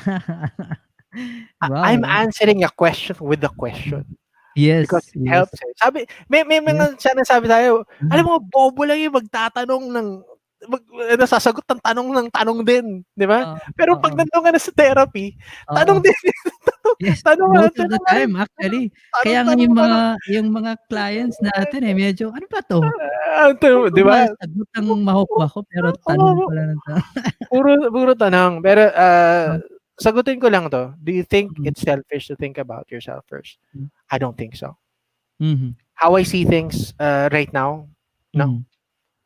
Wow. I'm answering a question with a question. Yes. Because it helps. Sabi, may mga sinasabi tayo, alam mo, bobo lang yung magtatanong nasasagot ng tanong din, di ba? Pero pag nandun ka na sa therapy, tanong din. Yes, most of the time actually. Kaya nga yung mga clients natin medyo, ano ba to? Di ba? Sagot ang mahok-mahok pero tanong pala ng tanong. Puro tanong. Pero sagutin ko lang to. Do you think it's selfish to think about yourself first? I don't think so. How I see things right now, no.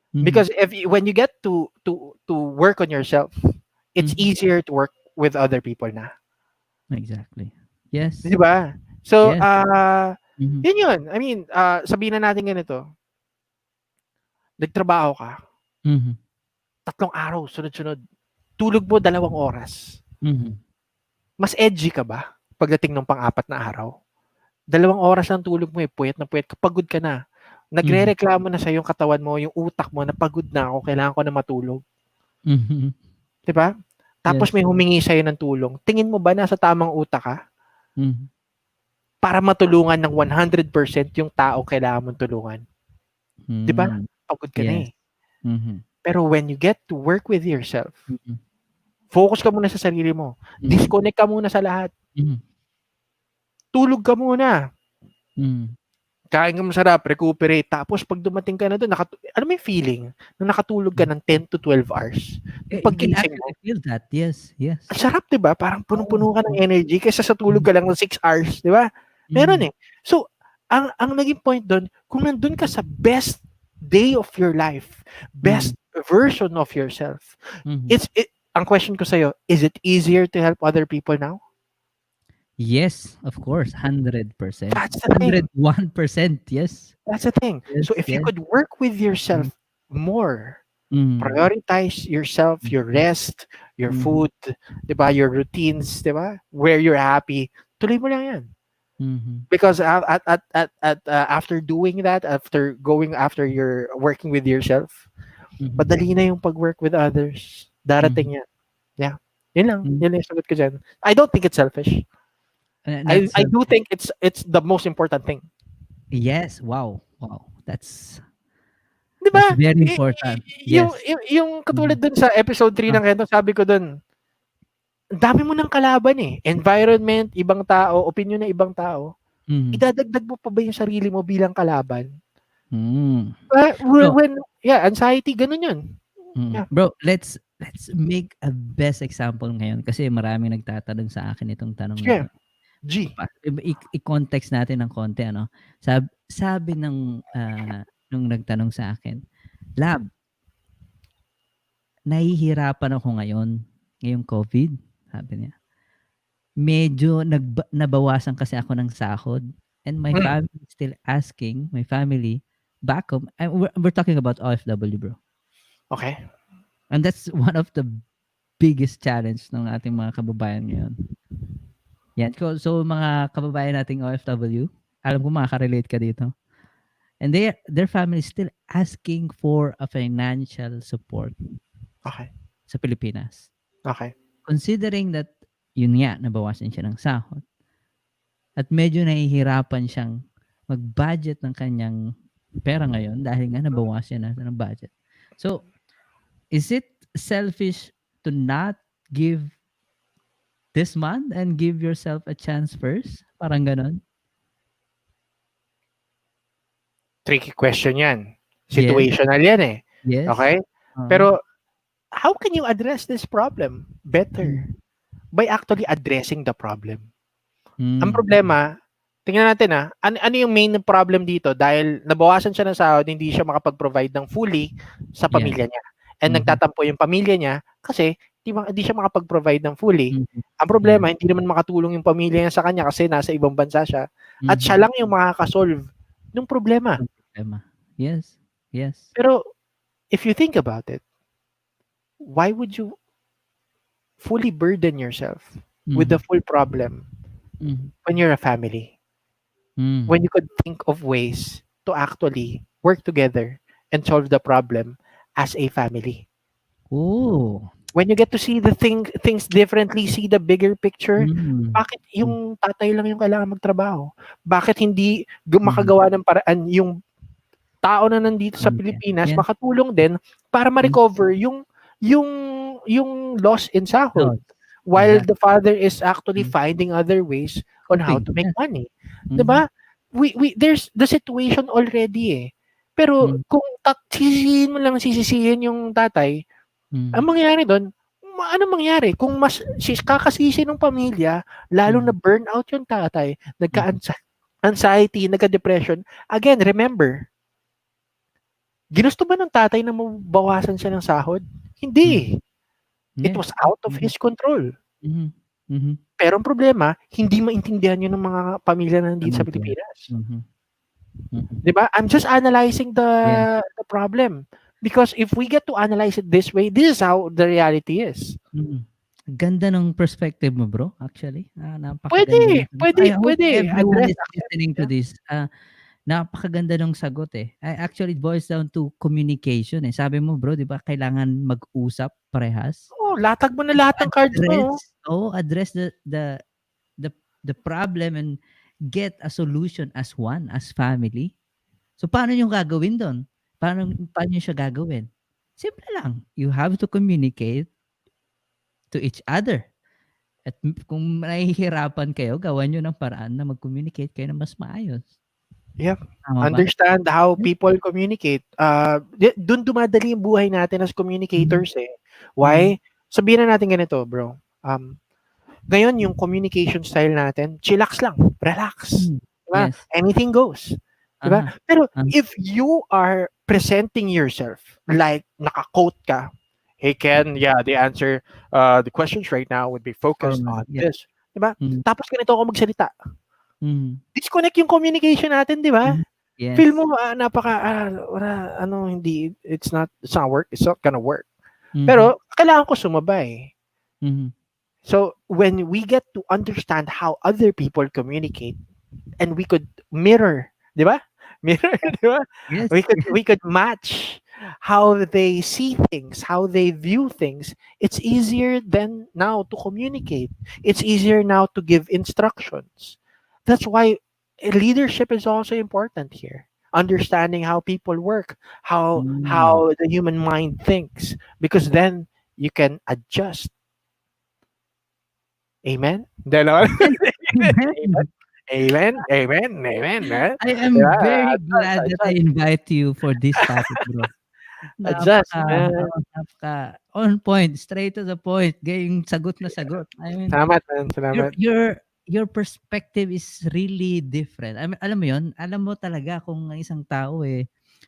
Because when you get to work on yourself, it's easier to work with other people na. Exactly. Yes. Di ba? So, yun. I mean, sabihin na natin ganito. Nagtrabaho ka. 3 araw, sunod-sunod. Tulog mo 2 oras. Mas edgy ka ba pagdating ng pang-4 na araw? 2 oras lang tulog mo puyat na puyat, pagod ka na. Mhm. Nagrereklamo na sa yung katawan mo, yung utak mo na pagod na ako, kailangan ko na matulog, Mhm. 'di ba? Tapos Yes. may humingi sa'yo ng tulong. Tingin mo ba nasa tamang utak ka Mhm. para matulungan ng 100% yung tao kailangan mong tulungan? 'Di ba? Hmm. Pagod ka na Yes. eh. Mhm. Pero when you get to work with yourself, Mhm. focus ka muna sa sarili mo. Mhm. Disconnect ka muna sa lahat. Mhm. Tulog ka muna. Mhm. Kain ka masarap, recuperate. Tapos pag dumating ka na doon, ano mo yung feeling na nakatulog ka Mhm. ng 10 to 12 hours? Yung You can paggising actually mo, feel that. Yes. ang Yes. sarap, 'di ba? Parang Oo. punong-puno ka ng Oo. energy kaysa sa tulog Mhm. ka lang ng 6 hours, 'di ba? Meron Mhm. eh. So, ang naging point doon, kung nandun ka sa best day of your life, Mhm. best version of yourself, Mhm. ang question ko sa'yo, is it easier to help other people now? Yes, of course, 100%. That's the thing. 101%. Yes. That's the thing. So Yes, if you yes. could work with Mhm. yourself more, Mhm. prioritize yourself, your rest, your Mhm. food, 'di ba? Your routines, 'di ba? Where you're happy, tuloy mo lang 'yan. Mhm. Because after doing that, after going after your working with yourself, Mhm. madali na yung pag-work with others. Mhm. Darating yan. Yeah. Yun lang. Mhm. Yun lang yung sagot ko dyan. I don't think it's selfish. Not I do selfish. think it's the most important thing. Yes. Wow. Wow. Di That's ba? very important. Yes. Yung katulad Mhm. dun sa episode 3 Ah, ng Kento, sabi ko dun, ang dami mo ng kalaban eh. Environment, ibang tao, opinion ng ibang tao. mhm. Idadagdag mo pa ba yung sarili mo bilang kalaban? Hmm. Bro, Yeah, anxiety, ganun yun. Yeah. bro, let's make a best example ngayon kasi maraming nagtatanong sa akin itong tanong na Sige, 'to. G. I-context natin ng konti ano. Sabi ng nung nagtanong sa akin, "Lab, nahihirapan ako ngayon, ngayong COVID." Sabi niya. Medyo nabawasan kasi ako ng sahod and my Hmm, family is still asking, my family back home, we're talking about OFW, bro. okay. And that's one of the biggest challenge ng ating mga kababayan ngayon. Yan. So mga kababayan nating OFW, alam ko makaka-relate ka dito. And their family is still asking for a financial support Okay. sa Pilipinas. Okay. Considering that yun nga, nabawasan siya ng sahod at medyo nahihirapan siyang mag-budget ng kanyang pera ngayon dahil nga nabawasan na ng budget. So, is it selfish to not give this month and give yourself a chance first? Parang ganon. Tricky question yan. Yes. Situational yan eh. Yes. Okay? Uh, Pero, how can you address this problem better? mm, By actually addressing the problem. Ang mm, problema, tingnan natin ano yung main problem dito? Dahil nabawasan siya ng sahod, hindi siya makapag-provide ng fully sa yeah. pamilya niya. And Mhm, nagtatampo yung pamilya niya kasi hindi siya makapag-provide ng fully. mhm. Ang Yeah. problema, hindi naman makatulong yung pamilya niya sa kanya kasi nasa ibang bansa siya. At siya Mhm. lang yung makakasolve ng problema. Ang problema. Yes. Yes. Pero if you think about it, why would you fully burden yourself with the Mhm, full problem mhm, when you're a family? When mhm. you could think of ways to actually work together and solve the problem as a family. Oh. When you get to see the things differently, see the bigger picture, Mm. bakit Mm, yung tatay lang yung kailangan magtrabaho? Bakit hindi mhm. makagawa ng paraan yung tao na nandito sa Pamilya. Pilipinas Yeah. makatulong din para Mm. ma-recover yung yung loss in sahod Loss. while the Exactly. father is actually Mm. finding other ways on how Coping. to make Yes. money. 'Di Mhm. ba? We there's the situation already eh. Pero Mm. kung sisisihin mo lang sisisihin yung tatay, ang Mm. mangyayari do'n, ano mangyari kung mas kakasisi ng pamilya, lalong Mhm. na burnout yung tatay, Mhm. anxiety, nagka-depression. Again, remember, ginusto ba ng tatay na mabawasan siya ng sahod? Hindi Mhm. eh. It Yes. was out of Mhm. his control. Mhm. Mhm. Pero ang problema, hindi maintindihan yun ng mga pamilya na nandito sa Pamilya. Pilipinas. Mhm. Mhm. 'Di ba? I'm just analyzing Yeah. the problem. Because if we get to analyze it this way, this is how the reality is. Mm. Ganda ng perspective mo, bro, actually. Pwede, Napakaganda ng I hope pwede. everyone Address is listening to yeah. this, napakaganda ng sagot eh. Actually, it boils down to communication eh. Sabi mo bro, di ba, kailangan mag-usap parehas. Oh, latag mo na lahat ng cards mo. Address the the problem and get a solution as one, as family. So paano yung gagawin doon? Paano siya gagawin? Simple lang. You have to communicate to each other. At kung nahihirapan kayo, gawan nyo ng paraan na mag-communicate kayo na mas maayos. Yeah. Tama ba? Understand how people communicate. Doon dumadali yung buhay natin as communicators eh. Why? Sabihin na natin ganito, bro. Ngayon, yung communication style natin, chillax lang, relax. Diba? Yes. Anything goes. Diba? Pero if you are presenting yourself like naka-quote ka, hey Ken, yeah, the answer, the questions right now would be focused on this. Diba? Tapos ganito ako magsalita. Disconnect yung communication natin, diba? Yes. Feel mo hindi, it's not gonna work. Pero kailangan ko sumabay. So when we get to understand how other people communicate, and we could mirror, di ba? Mirror, di ba? Yes. We could match how they see things, how they view things. It's easier than now to communicate. It's easier now to give instructions. That's why leadership is also important here. Understanding how people work, how the human mind thinks, because then you can adjust. Amen? Amen. Amen. I am very glad that I invite you for this topic, bro. Adjust. Napaka on point, straight to the point. Gayong sagot na sagot. I mean, salamat, man. Salamat. Your perspective is really different. I mean, alam mo yun? Alam mo talaga kung ang isang tao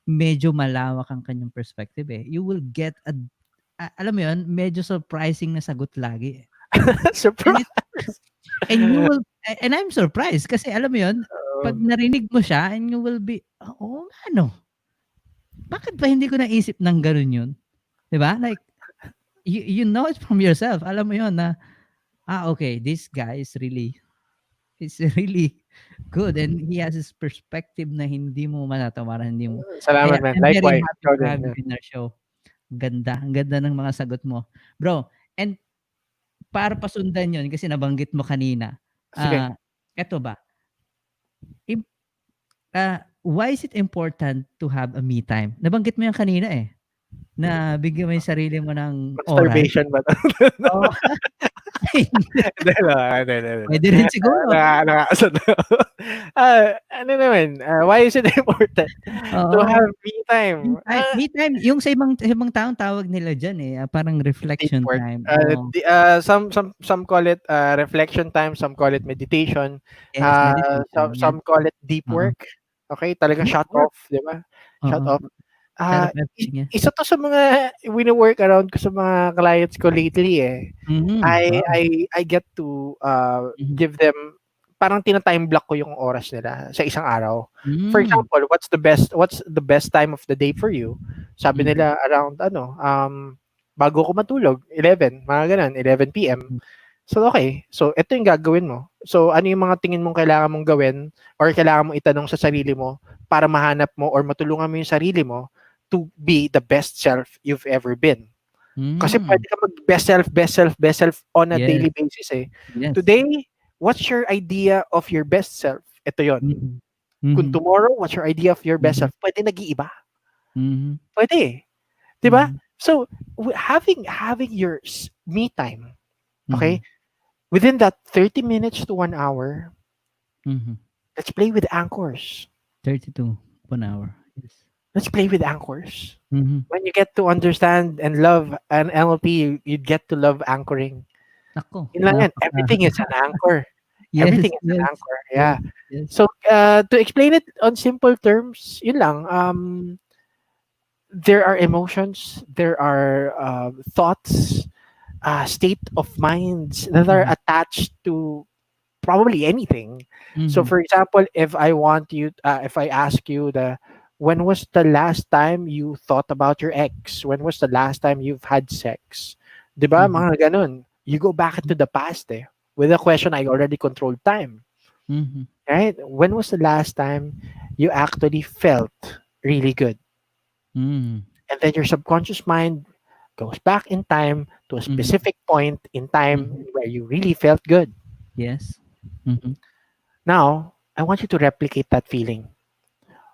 medyo malawak ang kanyang perspective you will get alam mo yun, medyo surprising na sagot lagi. Surprise. And you will, and I'm surprised kasi alam mo yun, pag narinig mo siya, and you will be, ano? Bakit ba hindi ko naisip ng ganun yun? Diba? Like, you know it from yourself. Alam mo yun na, okay, this guy is really good and he has his perspective na hindi mo matatawaran, hindi mo. Salamat, man. I'm very Likewise. happy to have you in our show. Ang ganda ng mga sagot mo. Bro, and para pasundan yun, kasi nabanggit mo kanina. Sige. Eto ba? Why is it important to have a me time? Nabanggit mo yan kanina na bigyan mo yung sarili mo ng oras. Masturbation ba? Pwede rin siguro. Ano naman? Why is it important to have me time? Me time, yung sa ibang taong tawag nila dyan parang reflection time. Some call it reflection time, some call it meditation. Yes, meditation. Some call it deep work. Okay, talagang shut off, di ba? Shut off. Isa to sa mga wino-work around ko sa mga clients ko lately I get to give them, parang tina-time block ko yung oras nila sa isang araw. For example, what's the best time of the day for you? Sabi nila around bago ko matulog, 11, mga ganun, 11 PM. So okay, so ito yung gagawin mo. So ano yung mga tingin mong kailangan mong gawin or kailangan mo itanong sa sarili mo para mahanap mo or matulungan mo yung sarili mo to be the best self you've ever been. Kasi pwede ka mag-best self on a daily basis Yes. Today, what's your idea of your best self? Ito yon. Kung tomorrow, what's your idea of your best self? Pwede nag-iiba. Pwede. Diba? So, having your me time, okay? Within that 30 minutes to 1 hour, let's play with anchors. 30 to 1 hour. Yes. Let's play with anchors. When you get to understand and love an NLP, you get to love anchoring. Ako. Everything is an anchor. Yes, Everything is an anchor. Yeah. Yes. So to explain it on simple terms, yun lang. There are emotions, there are thoughts, state of minds that are attached to probably anything. So for example, if I ask you when was the last time you thought about your ex? When was the last time you've had sex? Diba? Mga ganun. You go back into the past With a question, I already controlled time. Right? When was the last time you actually felt really good. Mm. And then your subconscious mind goes back in time to a Mhm. specific point in time Mhm. where you really felt good. Yes. Mhm. Now, I want you to replicate that feeling.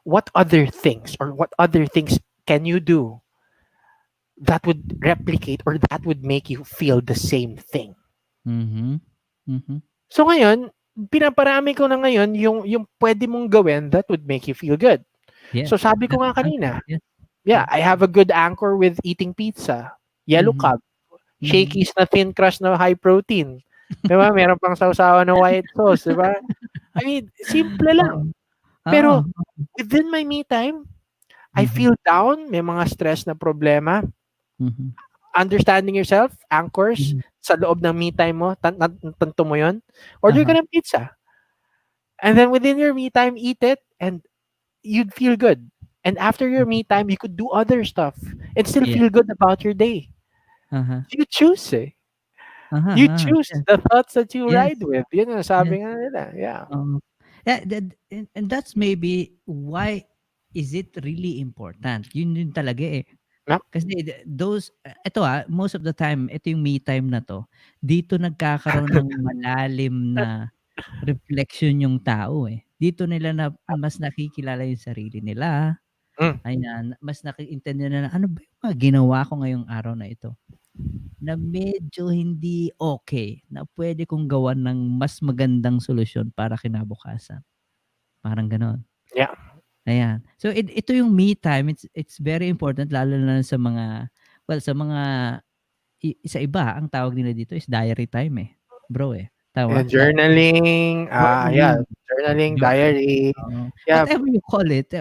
What other things or what other things can you do that would replicate or that would make you feel the same thing? Mhm. Mhm. So ngayon, pinaparami ko na ngayon yung pwede mong gawin that would make you feel good. Yes. So sabi ko That's nga the answer. kanina, Yes. yeah, Mm. I have a good anchor with eating pizza, yellow Mhm. cup, Mhm. Shakey's na thin crust na high protein. 'Di ba? Meron pang sawsawan na white sauce, 'di ba? I mean, simple Oo. lang. Oo. Pero within my me time, I Mhm. feel down, may mga stress na problema. Mhm. Understanding yourself, anchors Mhm. sa loob ng me time mo, tanto mo 'yon. Order ka Uh-huh. ng pizza. And then within your me time, eat it and you'd feel good. And after your me time, you could do other stuff and still Yeah. feel good about your day. Uh-huh. You choose eh. Uh-huh. You Uh-huh. choose Yes. the thoughts that you Yes. ride with. Yun ang Yes. sabi nga nila. Yeah. Yeah, and that's maybe why is it really important? Yun talaga eh. Yep. Kasi those ito most of the time ito yung me time na 'to, dito nagkakaroon ng malalim na reflection yung tao, eh. Dito nila na mas nakikilala yung sarili nila, Mm. ayan, mas nakiintindihan nila, "Ano ba yung mga ginawa ko ngayong araw na ito, na medyo hindi okey, na puwede kong gawan ng mas magandang solusyon para kinabukasan." Parang gano'n, Yeah. ayan. So ito yung me time, it's very important lalo na sa mga well, sa mga sa iba ang tawag nila dito is diary time, eh, bro, eh. Tama? And journaling, yeah, Journaling. journaling, Yun, diary, yeah, whatever you call it,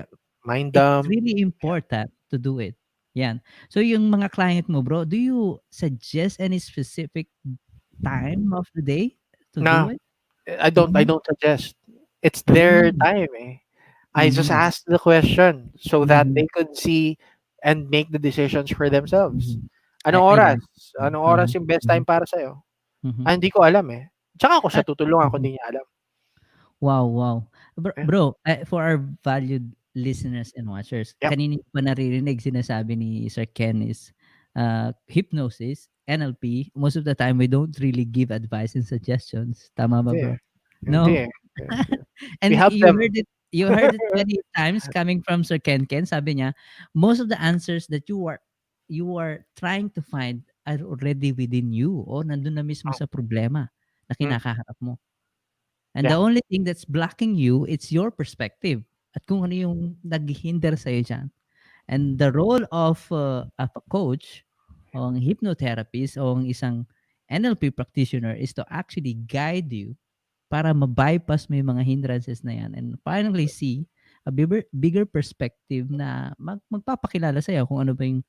mind it's dump. really important to do it, 'yan. So yung mga client mo bro, do you suggest any specific time of the day to do No, it? I Mm, don't suggest. It's their hmm, time eh. I just mhm, asked the question so that mhm, they could see and make the decisions for themselves. mhm. Anong I oras? like it. Anong oras yung best time Mhm, para sa'yo? mhm. Hindi ko alam eh. Tsaka ako siya At tutulungan kung mhm. di niya alam. Wow, wow. Yeah. Bro, for our valued listeners and watchers, Yep. kanina ko pa naririnig sinasabi ni Sir Ken is, hypnosis, NLP, most of the time we don't really give advice and suggestions. Tama ba, Hindi bro? eh. Hindi No? eh. We And help them. you heard it many times coming from Sir Ken Ken, sabi niya, most of the answers that you are trying to find are already within you o nandun na mismo Oh, sa problema na mm, kinakaharap mo. And the yeah. only thing that's blocking you, it's your perspective at kung ano yung naghihinder sa'yo diyan. And the role of a coach o ang hypnotherapist o ang isang NLP practitioner is to actually guide you para ma-bypass mo yung mga hindrances na yan and finally see a bigger perspective na magpapakilala sa'yo kung ano ba yung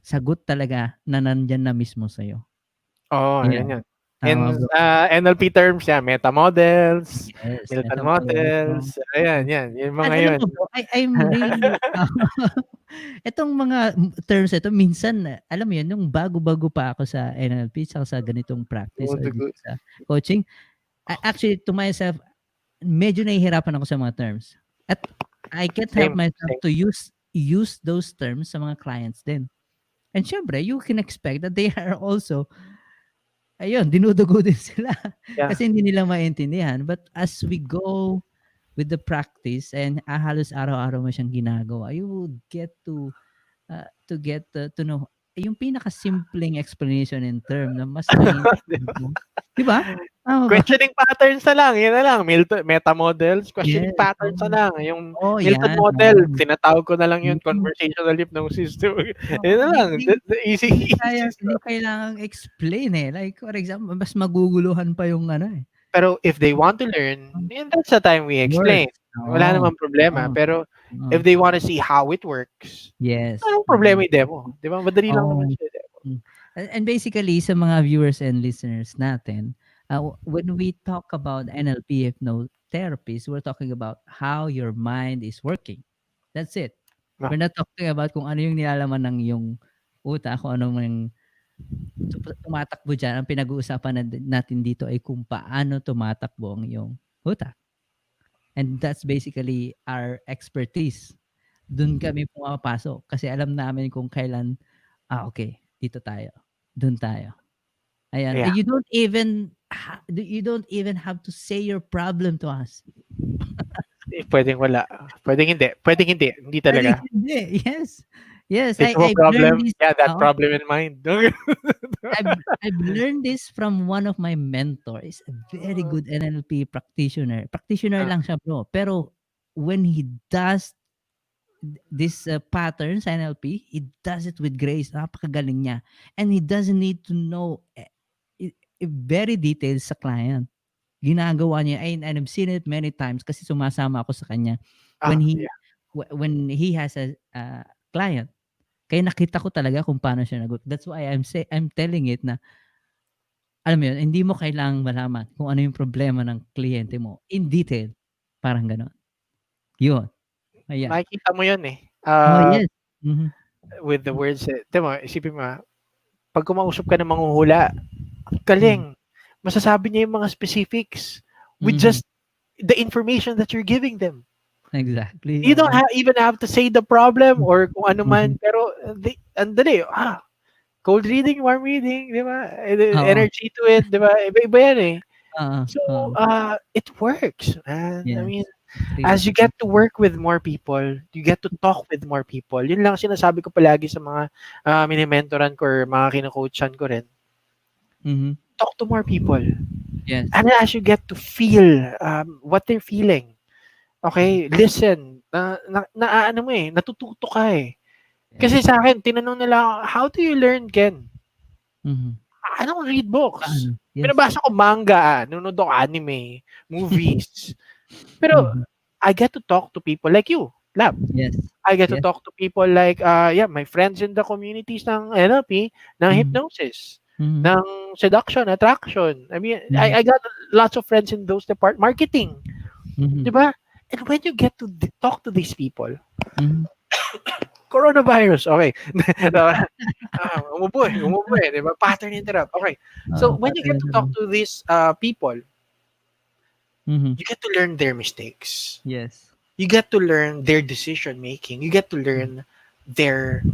sagot talaga na nandiyan na mismo sa'yo. Oo, Yeah, yun yun. tama In bro. NLP terms, yeah, meta models, Yes, Milton metamodel. models, ayan, yan, yung At mga alam yun. mo bro, I'm really itong mga terms ito minsan alam mo 'yun, nung bago-bago pa ako sa NLP tsaka sa ganitong practice o Good, dito good. sa coaching, actually to myself, medyo nahihirapan ako sa mga terms. At I can't help Same, myself same. to use those terms sa mga clients din. And siyempre you can expect that they are also ayun, dinudugo din sila Yeah. kasi hindi nila maintindihan. But as we go with the practice and halos araw-araw mo siyang ginagawa, you would get to know yung pinakasimpleng explanation in term na mas Di maintindihan ba? mo. 'Di ba? Tama ba? Questioning patterns na lang, yun na lang. Meta models, questioning Yes, patterns na oo. lang. Yung Oo, Milton 'yan, model, oo. tinatawag ko na lang yun, Mm. conversational hypnosis. Yun Oo, na hindi lang. hindi The easy, hindi easy hindi stuff. kailangang explain, eh. Like for example, mas maguguluhan pa yung ano, eh. Pero if they want to learn, then that's the time we explain. Words, Wala oo, namang problema. oo, Pero oo. if they want to see how it works, Yes, anong problema i-demo? Di ba? Madali lang naman oo. siya i-demo. And basically sa mga viewers and listeners natin, when we talk about NLP hypnotherapies, we're talking about how your mind is working. That's it. No. We're not talking about kung ano yung nilalaman ng iyong utak, kung ano yung tumatakbo diyan. Ang pinag-uusapan natin dito ay kung paano tumatakbo ang iyong utak. And that's basically our expertise. Dun kami pumapasok kasi alam namin kung kailan, okay, dito tayo, dun tayo. Ayan. Yeah. And you don't even have to say your problem to us. Pwedeng wala. Pwedeng hindi. Pwedeng hindi. Hindi Puwedeng talaga. hindi. Yes. Yes, Ito mo I've learned problem? this, Yeah, that oo. problem in mind. I've I've learned this from one of my mentors, a very good NLP practitioner. Practitioner Ah, lang siya, bro, pero when he does this, pattern sa NLP, he does it with grace, napakagaling niya. And he doesn't need to know, very details sa client. Ginagawa niya, and I've seen it many times kasi sumasama ako sa kanya when he yeah. when he has a, client. Kaya nakita ko talaga kung paano siya that's why I'm telling it na, alam mo yun, hindi mo kailangang malaman kung ano yung problema ng kliyente mo in detail, parang gano'n. Yun, ayan. Makikita mo yun eh. Oh, yes. Mhm. With the words, tignan mo, isipin mo, pag kumausap ka ng manghuhula, ang Mhm. galing. Masasabi niya yung mga specifics with Mhm. just the information that you're giving them. Exactly, You don't oo. even have to say the problem Mhm. or kung ano man, Mhm. pero andali, cold reading, warm reading, di ba? Oo. Energy to it, di ba? Iba-iba yan eh. Oo, So, oo. it works, man. I Yes, mean, it really as you does. get to work with more people, you get to talk with more people. Yun lang sinasabi ko palagi sa mga mini-mentoran ko or mga kino-coachan ko rin. Mhm. Talk to more people. Yes. And as you get to feel what they're feeling, okay, listen. Ano mo eh, natututo ka eh. Kasi Yes. sa akin, tinanong nila ako, how do you learn, Ken? Mhm. I don't read books. Paano? Yes. Binabasa ko manga, nanonood ako anime, movies. Pero Mhm. I get to talk to people like you, Lab. Yes. I get to Yes. talk to people like, yeah, my friends in the communities ng NLP, ng Mhm. hypnosis, Mhm. ng seduction, attraction. I mean, Mhm. I got lots of friends in those marketing, Mhm. di ba? And when you get to talk to these people, Mhm. coronavirus, okay. Umubo eh, di ba? Pattern interrupt. Okay. So, Oo, when you pattern get na to talk lang. to these people, Mhm. you get to learn their mistakes. Yes. You get to learn their decision making. You get to learn their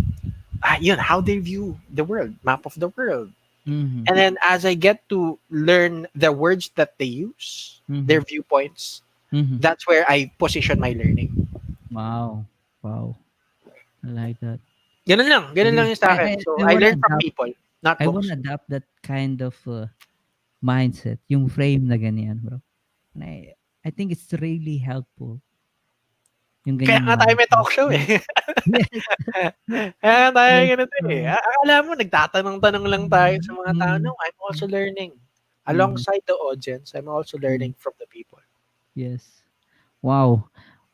how they view the world, map of the world. Mhm. And then as I get to learn the words that they use, their Mhm. viewpoints, Mhm. that's where I position my learning. Wow. Wow. I like that. Ganun lang Sige. yung sa akin. So I I wanna learn from adopt people, not I wanna books. adopt that kind of, mindset, yung frame na ganyan, bro. And I think it's really helpful, yung Kaya ganyang nga tayo may mindset. talk show eh. Yes. Yes. Kaya nga tayo Yes. ganito eh. Akala mo nagtatanong-tanong lang tayo sa Mhm. mga tao. No, Mhm. I'm also learning. Mhm. Alongside the audience, I'm also Mhm. learning from the people. Yes. Wow.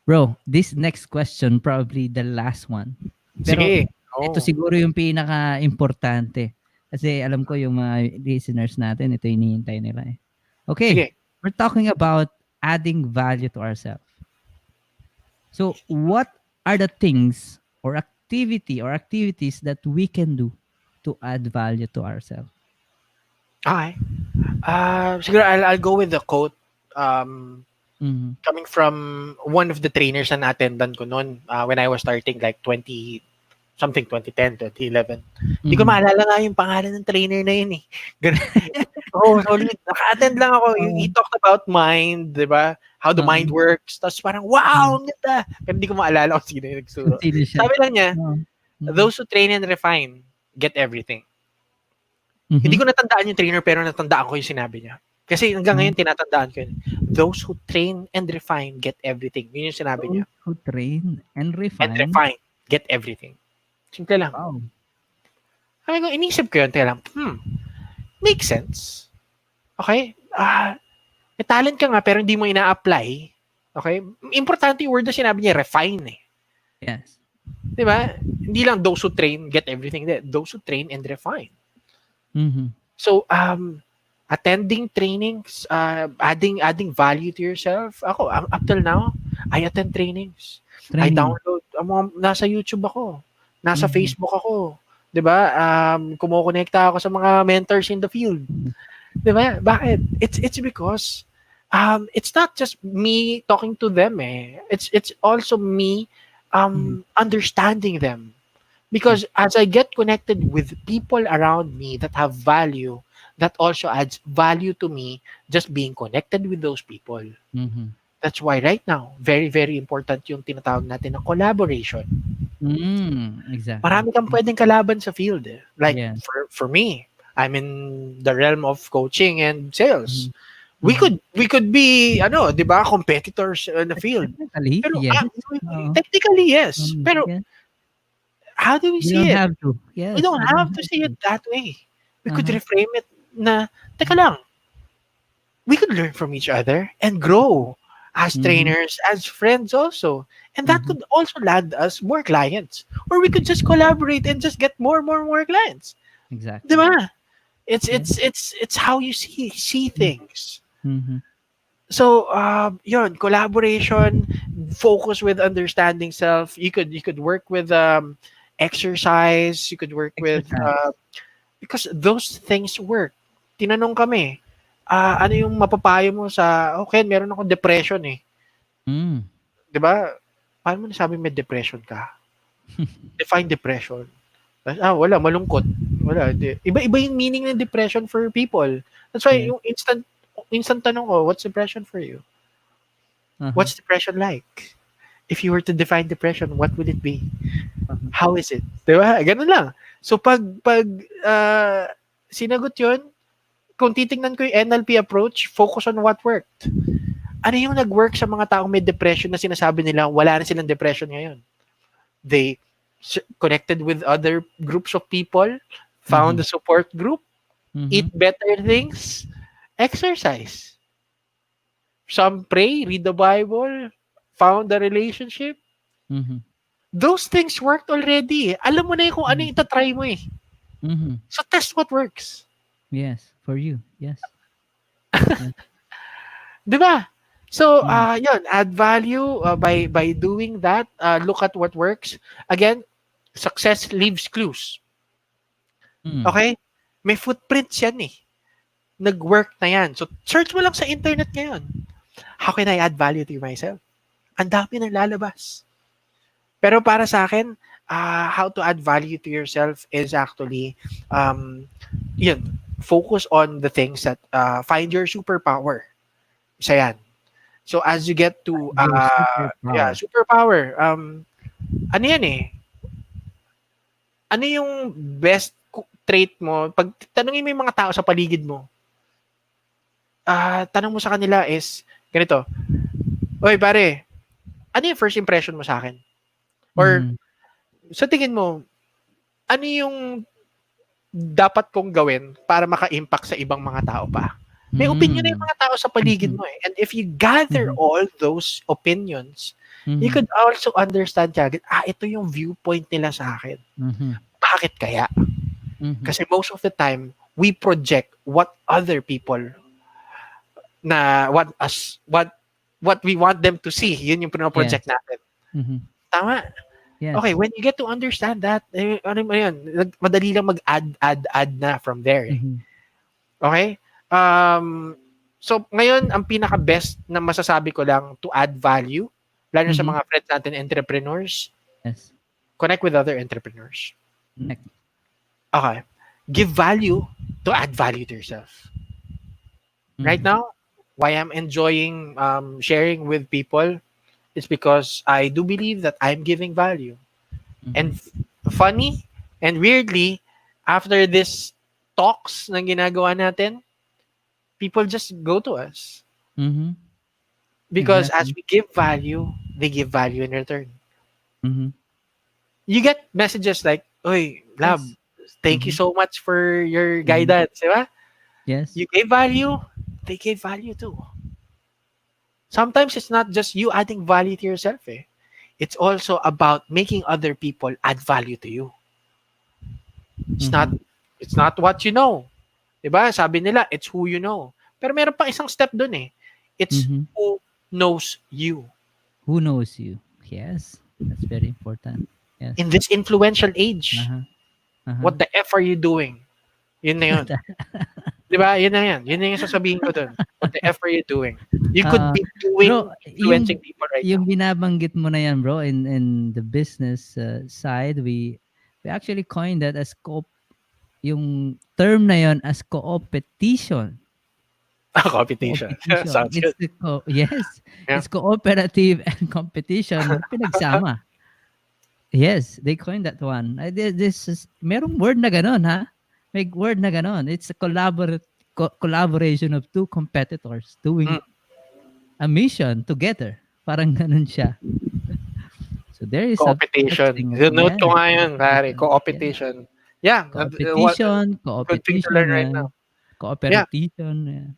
Bro, this next question probably the last one. Pero Sige. ito Oh. siguro yung pinaka-importante. Kasi alam ko yung mga listeners natin, ito yung hinihintay nila eh. Okay, Sige. we're talking about adding value to ourselves. So, what are the things or activities that we can do to add value to ourselves? Okay. Siguro I'll go with the quote Mhm. coming from one of the trainers na na-attendan ko noon when I was starting like 2010, 2011. Hindi ko Mhm. maalala nga yung pangalan ng trainer na yun eh. Ganun. Oo, solid. Naka-attend lang ako. He Oo. talked about mind, di ba? How the mind Oo. works. Tapos parang, Mhm. wow, ang ganda. Pero hindi ko maalala kung sino yung Kung nagsuro. sino siya. Sabi lang niya, Oo. Mhm. those who train and refine get everything. Hindi Mhm. ko natandaan yung trainer pero natandaan ko yung sinabi niya. Kasi hanggang Oh, ngayon tinatandaan ko yun. Those who train and refine get everything. Yun yung sinabi niya. those who train and And refine. refine get everything. Simple lang. Wow. Sabi ko, inisip ko yun. Teka lang, makes sense. Okay? May talent ka nga pero hindi mo ina-apply. Okay? Importante yung word na sinabi niya, refine eh. Yes. Di ba? Hindi lang those who train get everything. Those who train and refine. Mhm. So, attending trainings, adding value to yourself. Ako, up till now, I attend trainings. I Training. download, nasa YouTube ako. Nasa Mhm. Facebook ako. 'Di ba? Kumokonekta ako sa mga mentors in the field. Mhm. 'Di ba? Bakit? It's because It's not just me talking to them. It's also me Mhm. understanding them. Yes. Because as I get connected with people around me that have value, that also adds value to me just being connected with those people. Mhm. That's why right now, very, very important yung tinatawag natin na collaboration. Exactly. Marami kang pwedeng kalaban sa field. Like, Yeah. for me, I'm in the realm of coaching and sales. Mhm. We Mhm. could we could be, 'di ba, competitors in the field. Technically, Pero, yes. Oo. technically, yes. Pero, Yes. how do we We see don't it? have to. We Yes, don't we don't have to have see it to. that way. We could Uh-huh. reframe it na, teka lang, we could learn from each other and grow as Mhm. trainers, as friends also. And that Mhm. could also land us more clients. Or we could just collaborate and just get more clients. Exactly. Diba? It's Yeah. it's it's it's how you see Mm. things. Mhm. So, yun, collaboration, focus with understanding self. You could work with exercise. You could work with Exercise. because those things work. Tinanong kami, ano yung mapapayo mo sa, okay, meron akong depression eh. Mm. 'Di ba? Paano mo nasabi may depression ka? Define depression. Wala, malungkot. Wala, di. Iba-iba yung meaning ng depression for people. That's why Yeah. yung instant tanong ko, what's depression for you? Uh-huh. What's depression like? If you were to define depression, what would it be? Uh-huh. How is it? 'Di ba? Ganun lang. So pag sinagot 'yun, kung titingnan ko yung NLP approach, focus on what worked. Ano yung nag-work sa mga taong may depression na sinasabi nila wala na silang depression ngayon? They connected with other groups of people, found Mhm. a support group, eat Mhm. better things, exercise. Some pray, read the Bible, found a relationship. Mhm. Those things worked already. Alam mo na yung kung ano Mhm. yung itatry mo eh. Mhm. So test what works. Yes, for you. Yes. Yes. 'Di ba? So, Mhm. yun, add value by doing that. Look at what works. Again, success leaves clues. Mm. Okay? May footprints yan eh. Nag-work na yan. So, search mo lang sa internet ngayon. How can I add value to myself? Ang dami nang lalabas. Pero para sa akin, how to add value to yourself is actually, yun, focus on the things that find your superpower. Isa yan. So, as you get to, Your yeah, superpower. superpower, ano yan eh, ano yung best trait mo? Pag tanungin mo yung mga tao sa paligid mo, tanong mo sa kanila is, ganito, oy pare, ano yung first impression mo sa akin? Or Mhm. sa tingin mo, ano yung dapat kong gawin para maka-impact sa ibang mga tao pa? May opinion na yung Mm. mga tao sa paligid Mhm. mo eh. And if you gather Mhm. all those opinions, you Mhm. could also understand kagad, ito yung viewpoint nila sa akin. Mhm. Bakit kaya? Mhm. Kasi most of the time, we project what other people na what we want them to see. Yun yung Yes. pinoproject natin. Mhm. Tama. Okay, Yes. when you get to understand that, ano mo yun, madali lang mag-add na from there. Eh. Mhm. Okay? So, ngayon, ang pinaka-best na masasabi ko lang to add value, lalo sa Mhm. mga friends natin, entrepreneurs, Yes. connect with other entrepreneurs. Next. Okay. Give value to add value to yourself. Right Mhm. now, why I'm enjoying sharing with people is because I do believe that I'm giving value. And Mhm. funny and weirdly, after this talks na ginagawa natin, people just go to us. Mhm. Because as Exactly. we give value, they give value in return. Mhm. You get messages like, Oy, lab, Yes. thank you Mhm. so much for your Mhm. guidance. Diba? Yes. You gave value, they gave value too. Sometimes it's not just you adding value to yourself. Eh. It's also about making other people add value to you. It's not Mhm. it's not what you know. 'Di ba? Sabi nila, it's who you know. Pero meron pa isang step dun eh. It's Mhm. who knows you. Who knows you? Yes. That's very important. In Yes. this influential age, Uh-huh. Uh-huh. what the F are you doing? Yun na yun. Di ba? Yun na yan. Yun na yung sasabihin ko dun. What the F are you doing? You could Ah, be bro, doing, influencing people right yung now. binabanggit mo na yan, bro, in the business side, we actually coined that as yung term na yon as competition. Competition. Competition. Sounds good. Yes, Yeah. it's cooperative and competition na pinagsama. Yes, they coined that one. This is merong word na ganon, ha? May word na ganon. It's a collaboration of two competitors doing Mm. a mission together. Parang ganon siya. So there is a such Co-opetition. thing as Note yes, ko nga yun, pare. competition. Yes. Co-opetition. Yeah. What Competition, good thing to learn right now. Yeah. cooperation.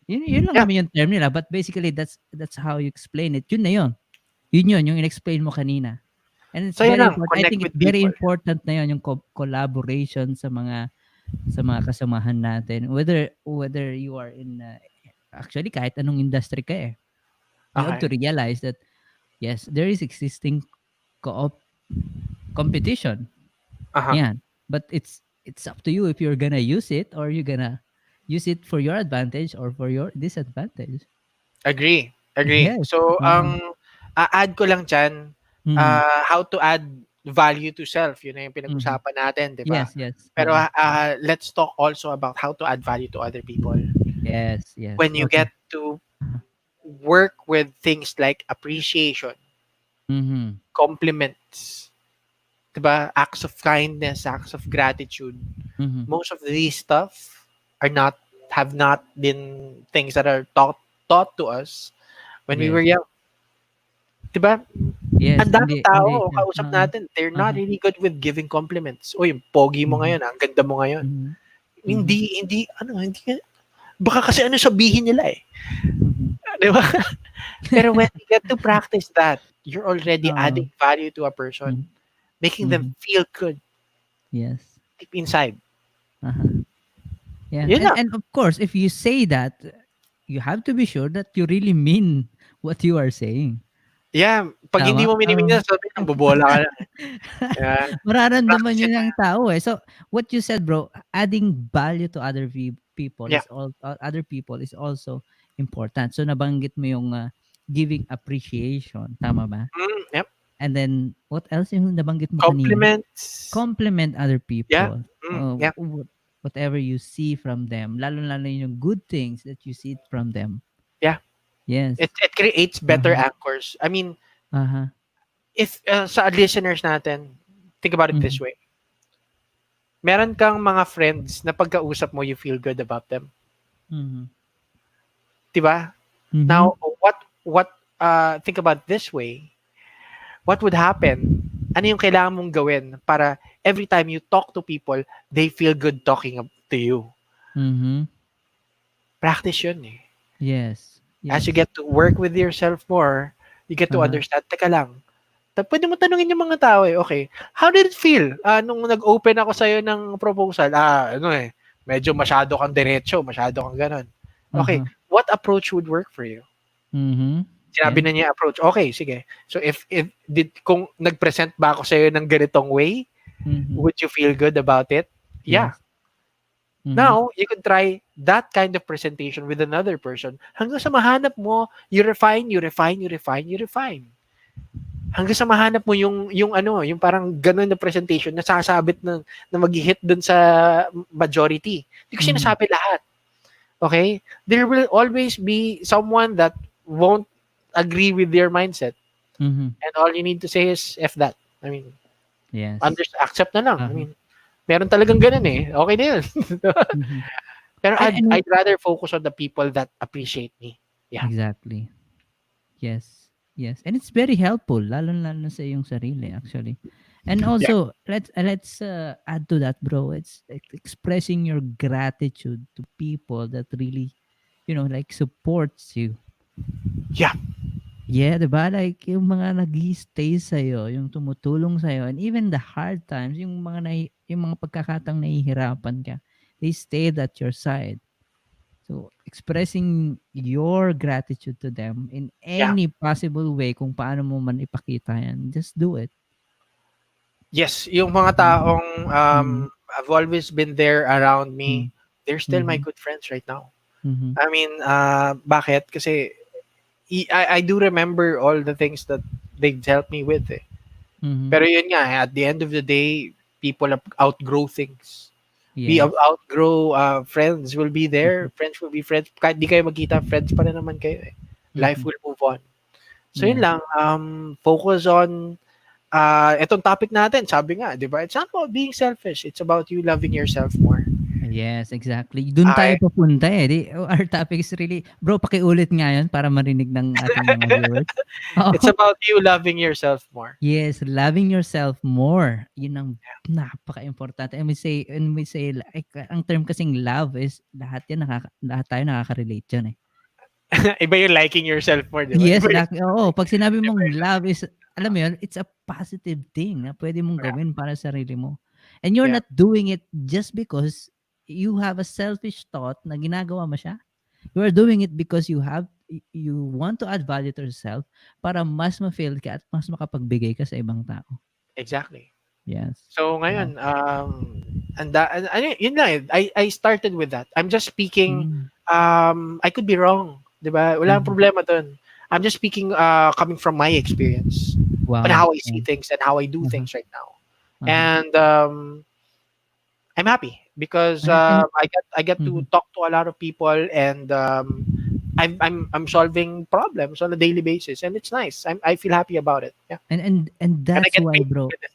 Yun lang Yeah. naman yung term nila. But basically, that's how you explain it. Yun na yun. Yun yung in-explain mo kanina. And it's So yun very lang. important. I Connect think with it's very people. important na yun, yung collaboration sa mga kasamahan natin. Whether you are in, actually, kahit anong industry ka eh. You have to Okay. realize that, yes, there is existing competition. Uh-huh. Yan. But it's up to you if you're gonna use it or you're gonna use it for your advantage or for your disadvantage. Agree. Agree. Yes. So, Oo. add ko lang dyan, Mhm. how to add value to self. Yun na yung Mhm. pinag-usapan natin, di ba? Yes, yes. Pero Oo. let's talk also about how to add value to other people. Yes, yes. When you Okay. get to Uh-huh. work with things like appreciation, Mhm. compliments, di ba? Acts of kindness, acts of gratitude. Mhm. Most of these stuff are not have not been things that are taught to us when we were Yes. young. 'Di ba? Yes, Ang daming hindi tao siya. kausap Oo. natin, they're not Uh-huh. really good with giving compliments. "Uy, ang pogi mo Mhm. ngayon, ang ganda mo ngayon." Mhm. Mhm. Hindi ano, hindi baka kasi ano sabihin nila, eh, Mhm. 'di ba? Pero when you get to practice that, you're already Oo. adding value to a person, Mhm. making them Mhm. feel good Yes. deep inside. Uh-huh. Yeah. Yun And lang. and of course, if you say that, you have to be sure that you really mean what you are saying. Yeah, 'pag hindi Tama? mo mini-mean Oo. yun sabihin mo bobola ka lang, eh. Yeah, Mararamdaman practice it, yun ng man. tao eh. So, what you said, bro, adding value to other people Yeah. is other people is also important. So, nabanggit mo yung giving appreciation. Tama ba? Yep. And then, what else yung nabanggit mo kanina? Compliments. Compliment other Yeah. people. Yeah. Whatever you see from them. Lalo-lalo yung good things that you see from them. Yeah. It Yes. it creates better Uh-huh. anchors. I mean, Uh-huh. if sa listeners natin, think about it this Mhm. way. Meron kang mga friends na pagkausap mo, you feel good about them. Mhm. 'Di ba? Mhm. Now, think about this way. What would happen? Ano yung kailangan mong gawin para every time you talk to people, they feel good talking to you? Mhm. Practice yun, eh. Yes. As you Yes. get to work with yourself more, you get to Uh-huh. understand, teka lang, pwede mo tanungin yung mga tao eh, okay, how did it feel? Nung nag-open ako sa'yo ng proposal, medyo masyado kang diretso, masyado kang ganon. Okay, Uh-huh. what approach would work for you? Mhm. Sinabi Yeah. na niya approach, okay, sige. So kung nag-present ba ako sa'yo ng ganitong way, Mhm. would you feel good about it? Yeah. Yes. Mhm. Now, you could try that kind of presentation with another person hanggang sa mahanap mo, you refine, you refine, you refine, you refine. Hanggang sa mahanap mo yung parang ganun na presentation na sasabit na mag-hit dun sa majority. Hindi ko Mhm. sinasabi lahat. Okay? There will always be someone that won't agree with your mindset. Mhm. And all you need to say is F that. I mean, Yes. accept na lang. I Uh-huh. mean, meron talagang ganun eh. Okay na yun. Mhm. Pero And I'd rather focus on the people that appreciate me. Yeah. exactly. Yes. Yes. And it's very helpful lalo-lalo na sa iyong sarili actually. And Yeah. also, let's add to that, bro. It's like expressing your gratitude to people that really, like supports you. Yeah. Yeah, 'di ba? Like yung mga nag-i-stay sa'yo, yung tumutulong sa'yo, and even the hard times, yung mga pagkakataong nahihirapan ka, they stayed at your side. So, expressing your gratitude to them in Yeah. any possible way kung paano mo man ipakita yan, just do it. Yes, yung mga Mm. taong Mm. have always been there around me, Mm. they're still my Mhm. good friends right now. Mhm. I mean, bakit? Kasi I do remember all the things that they've helped me with eh. Mhm. Pero yun nga, at the end of the day, people outgrow things. We Yes. outgrow friends will be Mhm. there. Friends will be friends. Kahit di kayo magkita, friends pa rin naman kayo eh. Life Mhm. will move on. So yun Yes. lang, focus on itong topic natin, sabi nga, di ba? It's not about being selfish. It's about you loving yourself more. Yes, exactly. Dun tayo Okay? papunta eh. Our topic is really, bro, pakiulit nga yun para marinig ng ating mga viewers. It's Oo. about you loving yourself more. Yes, loving yourself more. Yun ang napaka-importante. And we say like, ang term kasing love is lahat tayo nakaka-relate dyan eh. Iba yung liking yourself more, di ba? Yes, Iba yung, oo. Pag sinabi iba mong yung love is, alam mo yun, it's a positive thing na pwede mong yeah, gawin para sa sarili mo. And you're yeah, not doing it just because you have a selfish thought na ginagawa mo siya. You are doing it because you want to add value to yourself para mas ma-feel ka at mas makapagbigay ka sa ibang tao. exactly. Yes. So Wow. ngayon, yun lang eh. I started with that. I'm just speaking, Mm. I could be wrong, di ba? Wala nang Mhm. problema dun. I'm just speaking coming from my experience on Wow. how I see Wow. things and how I do Uh-huh. things right now. Uh-huh. And I'm happy because And I get to mhm. talk to a lot of people and I'm solving problems on a daily basis and it's nice. I feel happy about it. Yeah, And and I that's get why, paid bro. with it.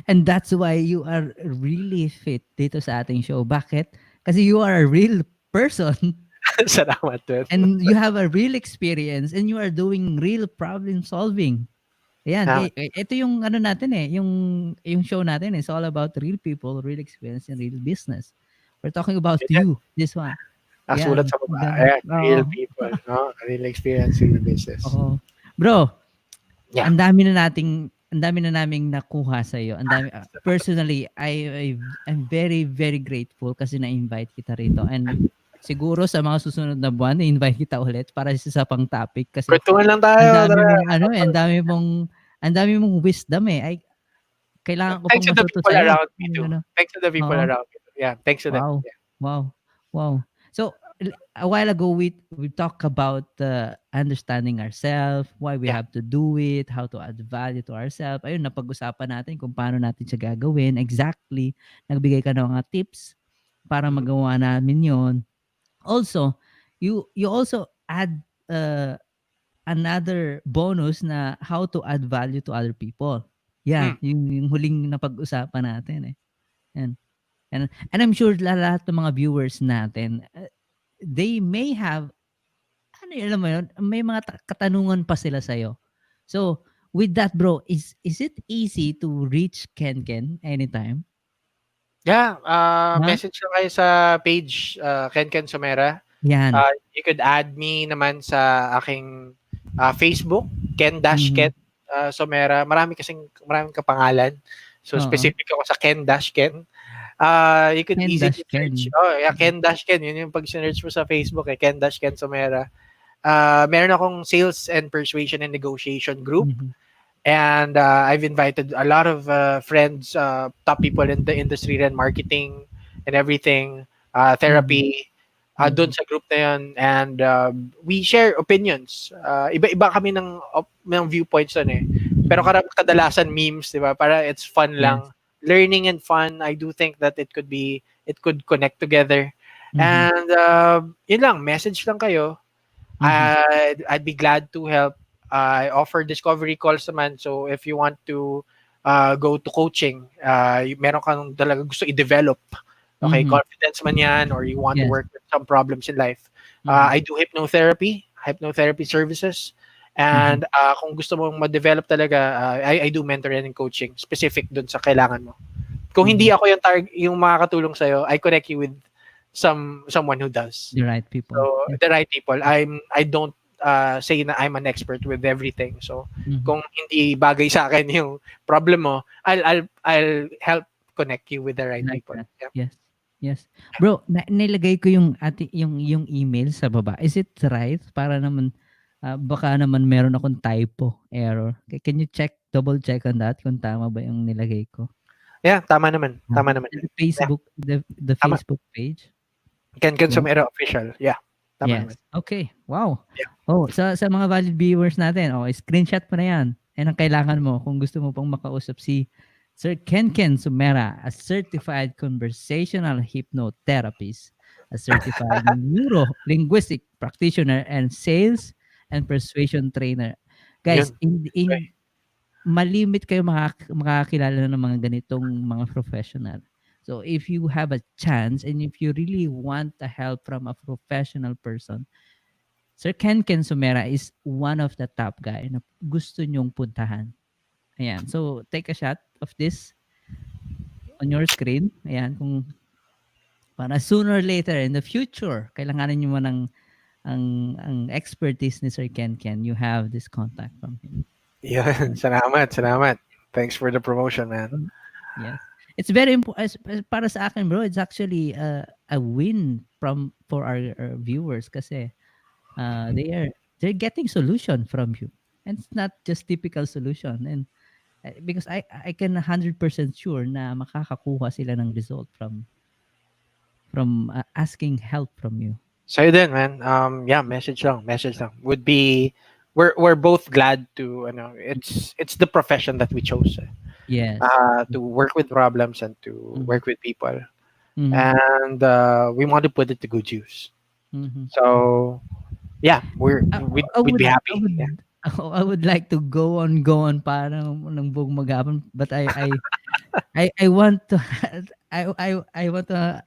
And that's why you are really fit dito sa ating show. Bakit? Kasi you are a real person Salamat dun. and you have a real experience and you are doing real problem solving. Ayan, Salamat. ito yung ano natin eh, yung show natin is all about real people, real experience, and real business. We're talking about Yun yan. you, this one. Nasulat Yan, sa baba. maganda. Ayan, real Oo. people, no? Real experience, real business. Oo. Bro, Yeah. ang dami na naming nakuha sa iyo. Personally, I'm very very grateful kasi na-invite kita rito and siguro sa mga susunod na buwan na-invite kita ulit para sa isa pang topic kasi Kwentuhan lang ang tayo. dami Tara. mong ano, ang dami mong wisdom eh. Ay kailangan ko Thanks pang to the matuto people sa iyo. around me too. Ano. Thanks to the people Oo. around me. Yeah, thanks to them. Wow. Yeah. Wow. Wow. So a while ago we talked about understanding ourselves, why we Yeah. have to do it, how to add value to ourselves. Ayun, napag-usapan natin kung paano natin siya gagawin. Exactly. Nagbigay ka ng mga tips para Mhm. magawa namin 'yon. Also, you also add another bonus na how to add value to other people. Mm. Yan, yung huling napag-usapan natin eh. Yan. And I'm sure lahat ng mga viewers natin, they may have, ano yun, alam mo yun, may mga katanungan pa sila sa'yo. So, with that bro, is it easy to reach Ken anytime? Yeah, Ha? message lang kayo sa page kenkensomera. Yan. You could add me naman sa aking Facebook, Ken-Ken Mhm. Somera. Maraming kapangalan. So Oo. specific ako sa Ken-Ken. You could easily search. Ken. Oh, yeah, Ken-Ken. Yun yung pag search mo sa Facebook eh, Ken-Ken Somera. Meron akong sales and persuasion and negotiation group. Mhm. And I've invited a lot of friends, top people in the industry and marketing and everything, Mhm. therapy, doon Mhm. sa group na yun. And we share opinions. Iba-iba kami ng viewpoints doon eh. Pero Mhm. kadalasan memes, di ba? Para it's fun Yes. lang. Learning and fun, I do think that it could connect together. Mhm. And yun lang, message lang kayo. Mhm. I'd be glad to help. I offer discovery calls naman. So if you want to go to coaching, meron kang talaga gusto i-develop. Okay, Mhm. confidence man yan, or you want to Yes. work with some problems in life. Mhm. I do hypnotherapy services. Mhm. And kung gusto mong ma-develop talaga, I do mentoring and coaching specific dun sa kailangan mo. Kung hindi Mhm. ako yung makakatulong sa'yo, I connect you with someone who does. The right people. So Yeah. the right people. I don't say na I'm an expert with everything. So Mhm. kung hindi bagay sa akin yung problem mo, I'll help connect you with the right Like people. that. Yeah. Yes. Yes. Bro, nilagay ko yung email sa baba. Is it right? Para naman baka naman meron akong typo error. Can you double check on that kung tama ba yung nilagay ko? Yeah, tama naman. Tama naman. The Yeah, Facebook, the tama. Facebook page. Yeah. Kenkensomera official. Yeah, tama naman. Yes. Okay. Wow. Yeah. Oh, sa mga valid viewers natin, screenshot mo na 'yan. Yan ang kailangan mo kung gusto mo pang makausap si Sir Kenkensomera, a certified conversational hypnotherapist, a certified neuro-linguistic practitioner, and sales and persuasion trainer. Guys, Yun. in malimit kayo makakakilala ng mga ganitong mga professional. So if you have a chance and if you really want the help from a professional person, Sir Ken Sumera is one of the top guy na gusto nyong puntahan. Ayan. So take a shot of this on your screen. Ayan. Kung para sooner or later in the future, kailanganin nyo mo ng ang expertise ni Sir Ken, you have this contact from him. Yun. Salamat. Thanks for the promotion, man. Yes. It's very important para sa akin, bro. It's actually a win for our viewers kasi they're getting solution from you. And it's not just typical solution. And because I can 100% sure na makakakuha sila ng result from asking help from you. Sa'yo din, man. Yeah, message lang. Would be we're both glad to it's the profession that we chose. Yes. To work with problems and to work with people. Mhm. And we want to put it to good use. Mhm. So yeah, we'd be happy. Yeah. I would like to go on parang ng buong maghapon, but I want to I want to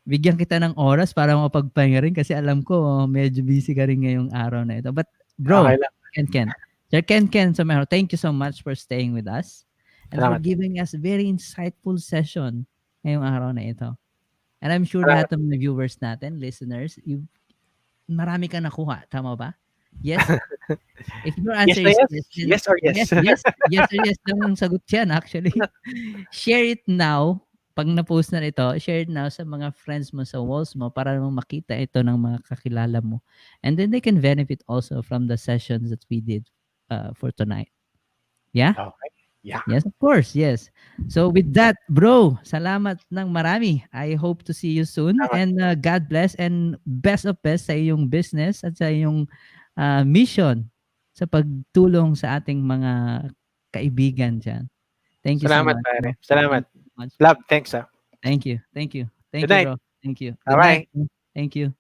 bigyan kita ng oras para mapagpahinga rin kasi alam ko medyo busy ka rin ngayong araw na ito. But bro, Okay lang. Ken. Sir Ken Somero, thank you so much for staying with us and for Salamat. giving us a very insightful session ngayong araw na ito. And I'm sure Salamat. lahat ng mga viewers natin, listeners, marami kang nakuha. Tama ba? Yes? If your answer is yes, yes or yes. yes or yes lang ang sagot yan actually. Share it now. Pag na-post na ito, share it now sa mga friends mo, sa walls mo para mo makita ito ng mga kakilala mo. And then they can benefit also from the sessions that we did for tonight. Yeah? Okay. Yeah. Yes, of course. Yes. So with that, bro, salamat ng marami. I hope to see you soon. Salamat. And God bless and best of best sa iyong business at sa iyong mission sa pagtulong sa ating mga kaibigan dyan. Thank you Salamat, so much. pare. Salamat. Much. Love, thanks. Thank you. Good night. Bro. Thank you. Good Bye-bye. night. Thank you.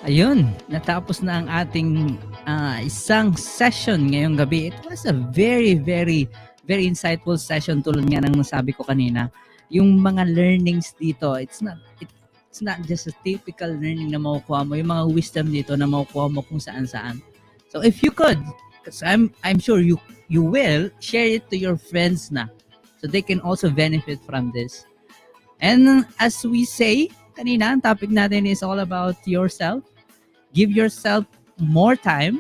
Ayun, natapos na ang ating isang session ngayong gabi. It was a very, very, very insightful session tulad nga ng nasabi ko kanina. Yung mga learnings dito, it's not just a typical learning na makukuha mo. Yung mga wisdom dito na makukuha mo kung saan-saan. So if you could, because I'm sure you will, share it to your friends na. So they can also benefit from this. And as we say, kanina, ang topic natin is all about yourself. Give yourself more time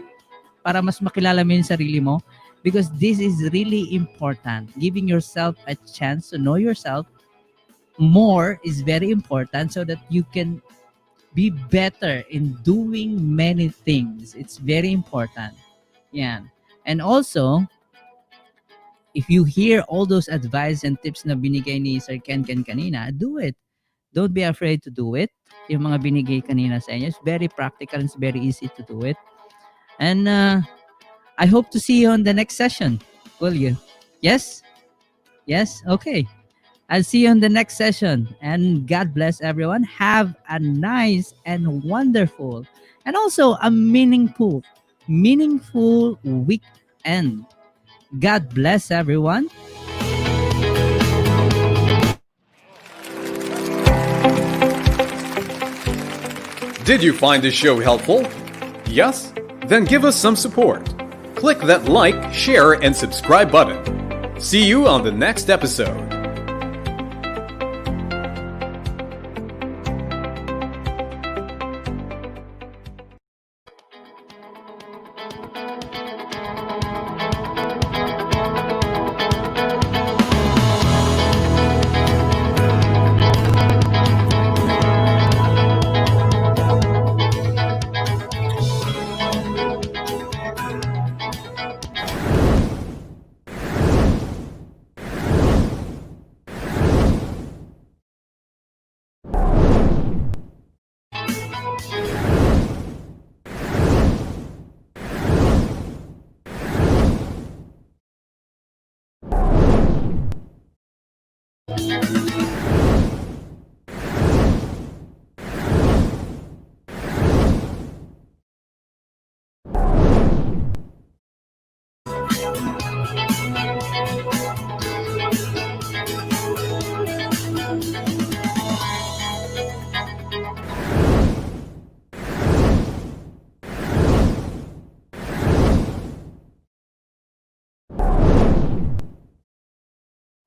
para mas makilala mo yung sarili mo because this is really important. Giving yourself a chance to know yourself more is very important so that you can be better in doing many things. It's very important. Yeah. And also, if you hear all those advice and tips na binigay ni Sir Ken kanina, do it. Don't be afraid to do it. Yung mga binigay kanina sa inyo, it's very practical and it's very easy to do it. And I hope to see you on the next session. Will you? Yes? Yes? Okay. I'll see you on the next session. And God bless everyone. Have a nice and wonderful and also a meaningful weekend. God bless everyone. Did you find this show helpful? Yes? Then give us some support. Click that like, share, and subscribe button. See you on the next episode.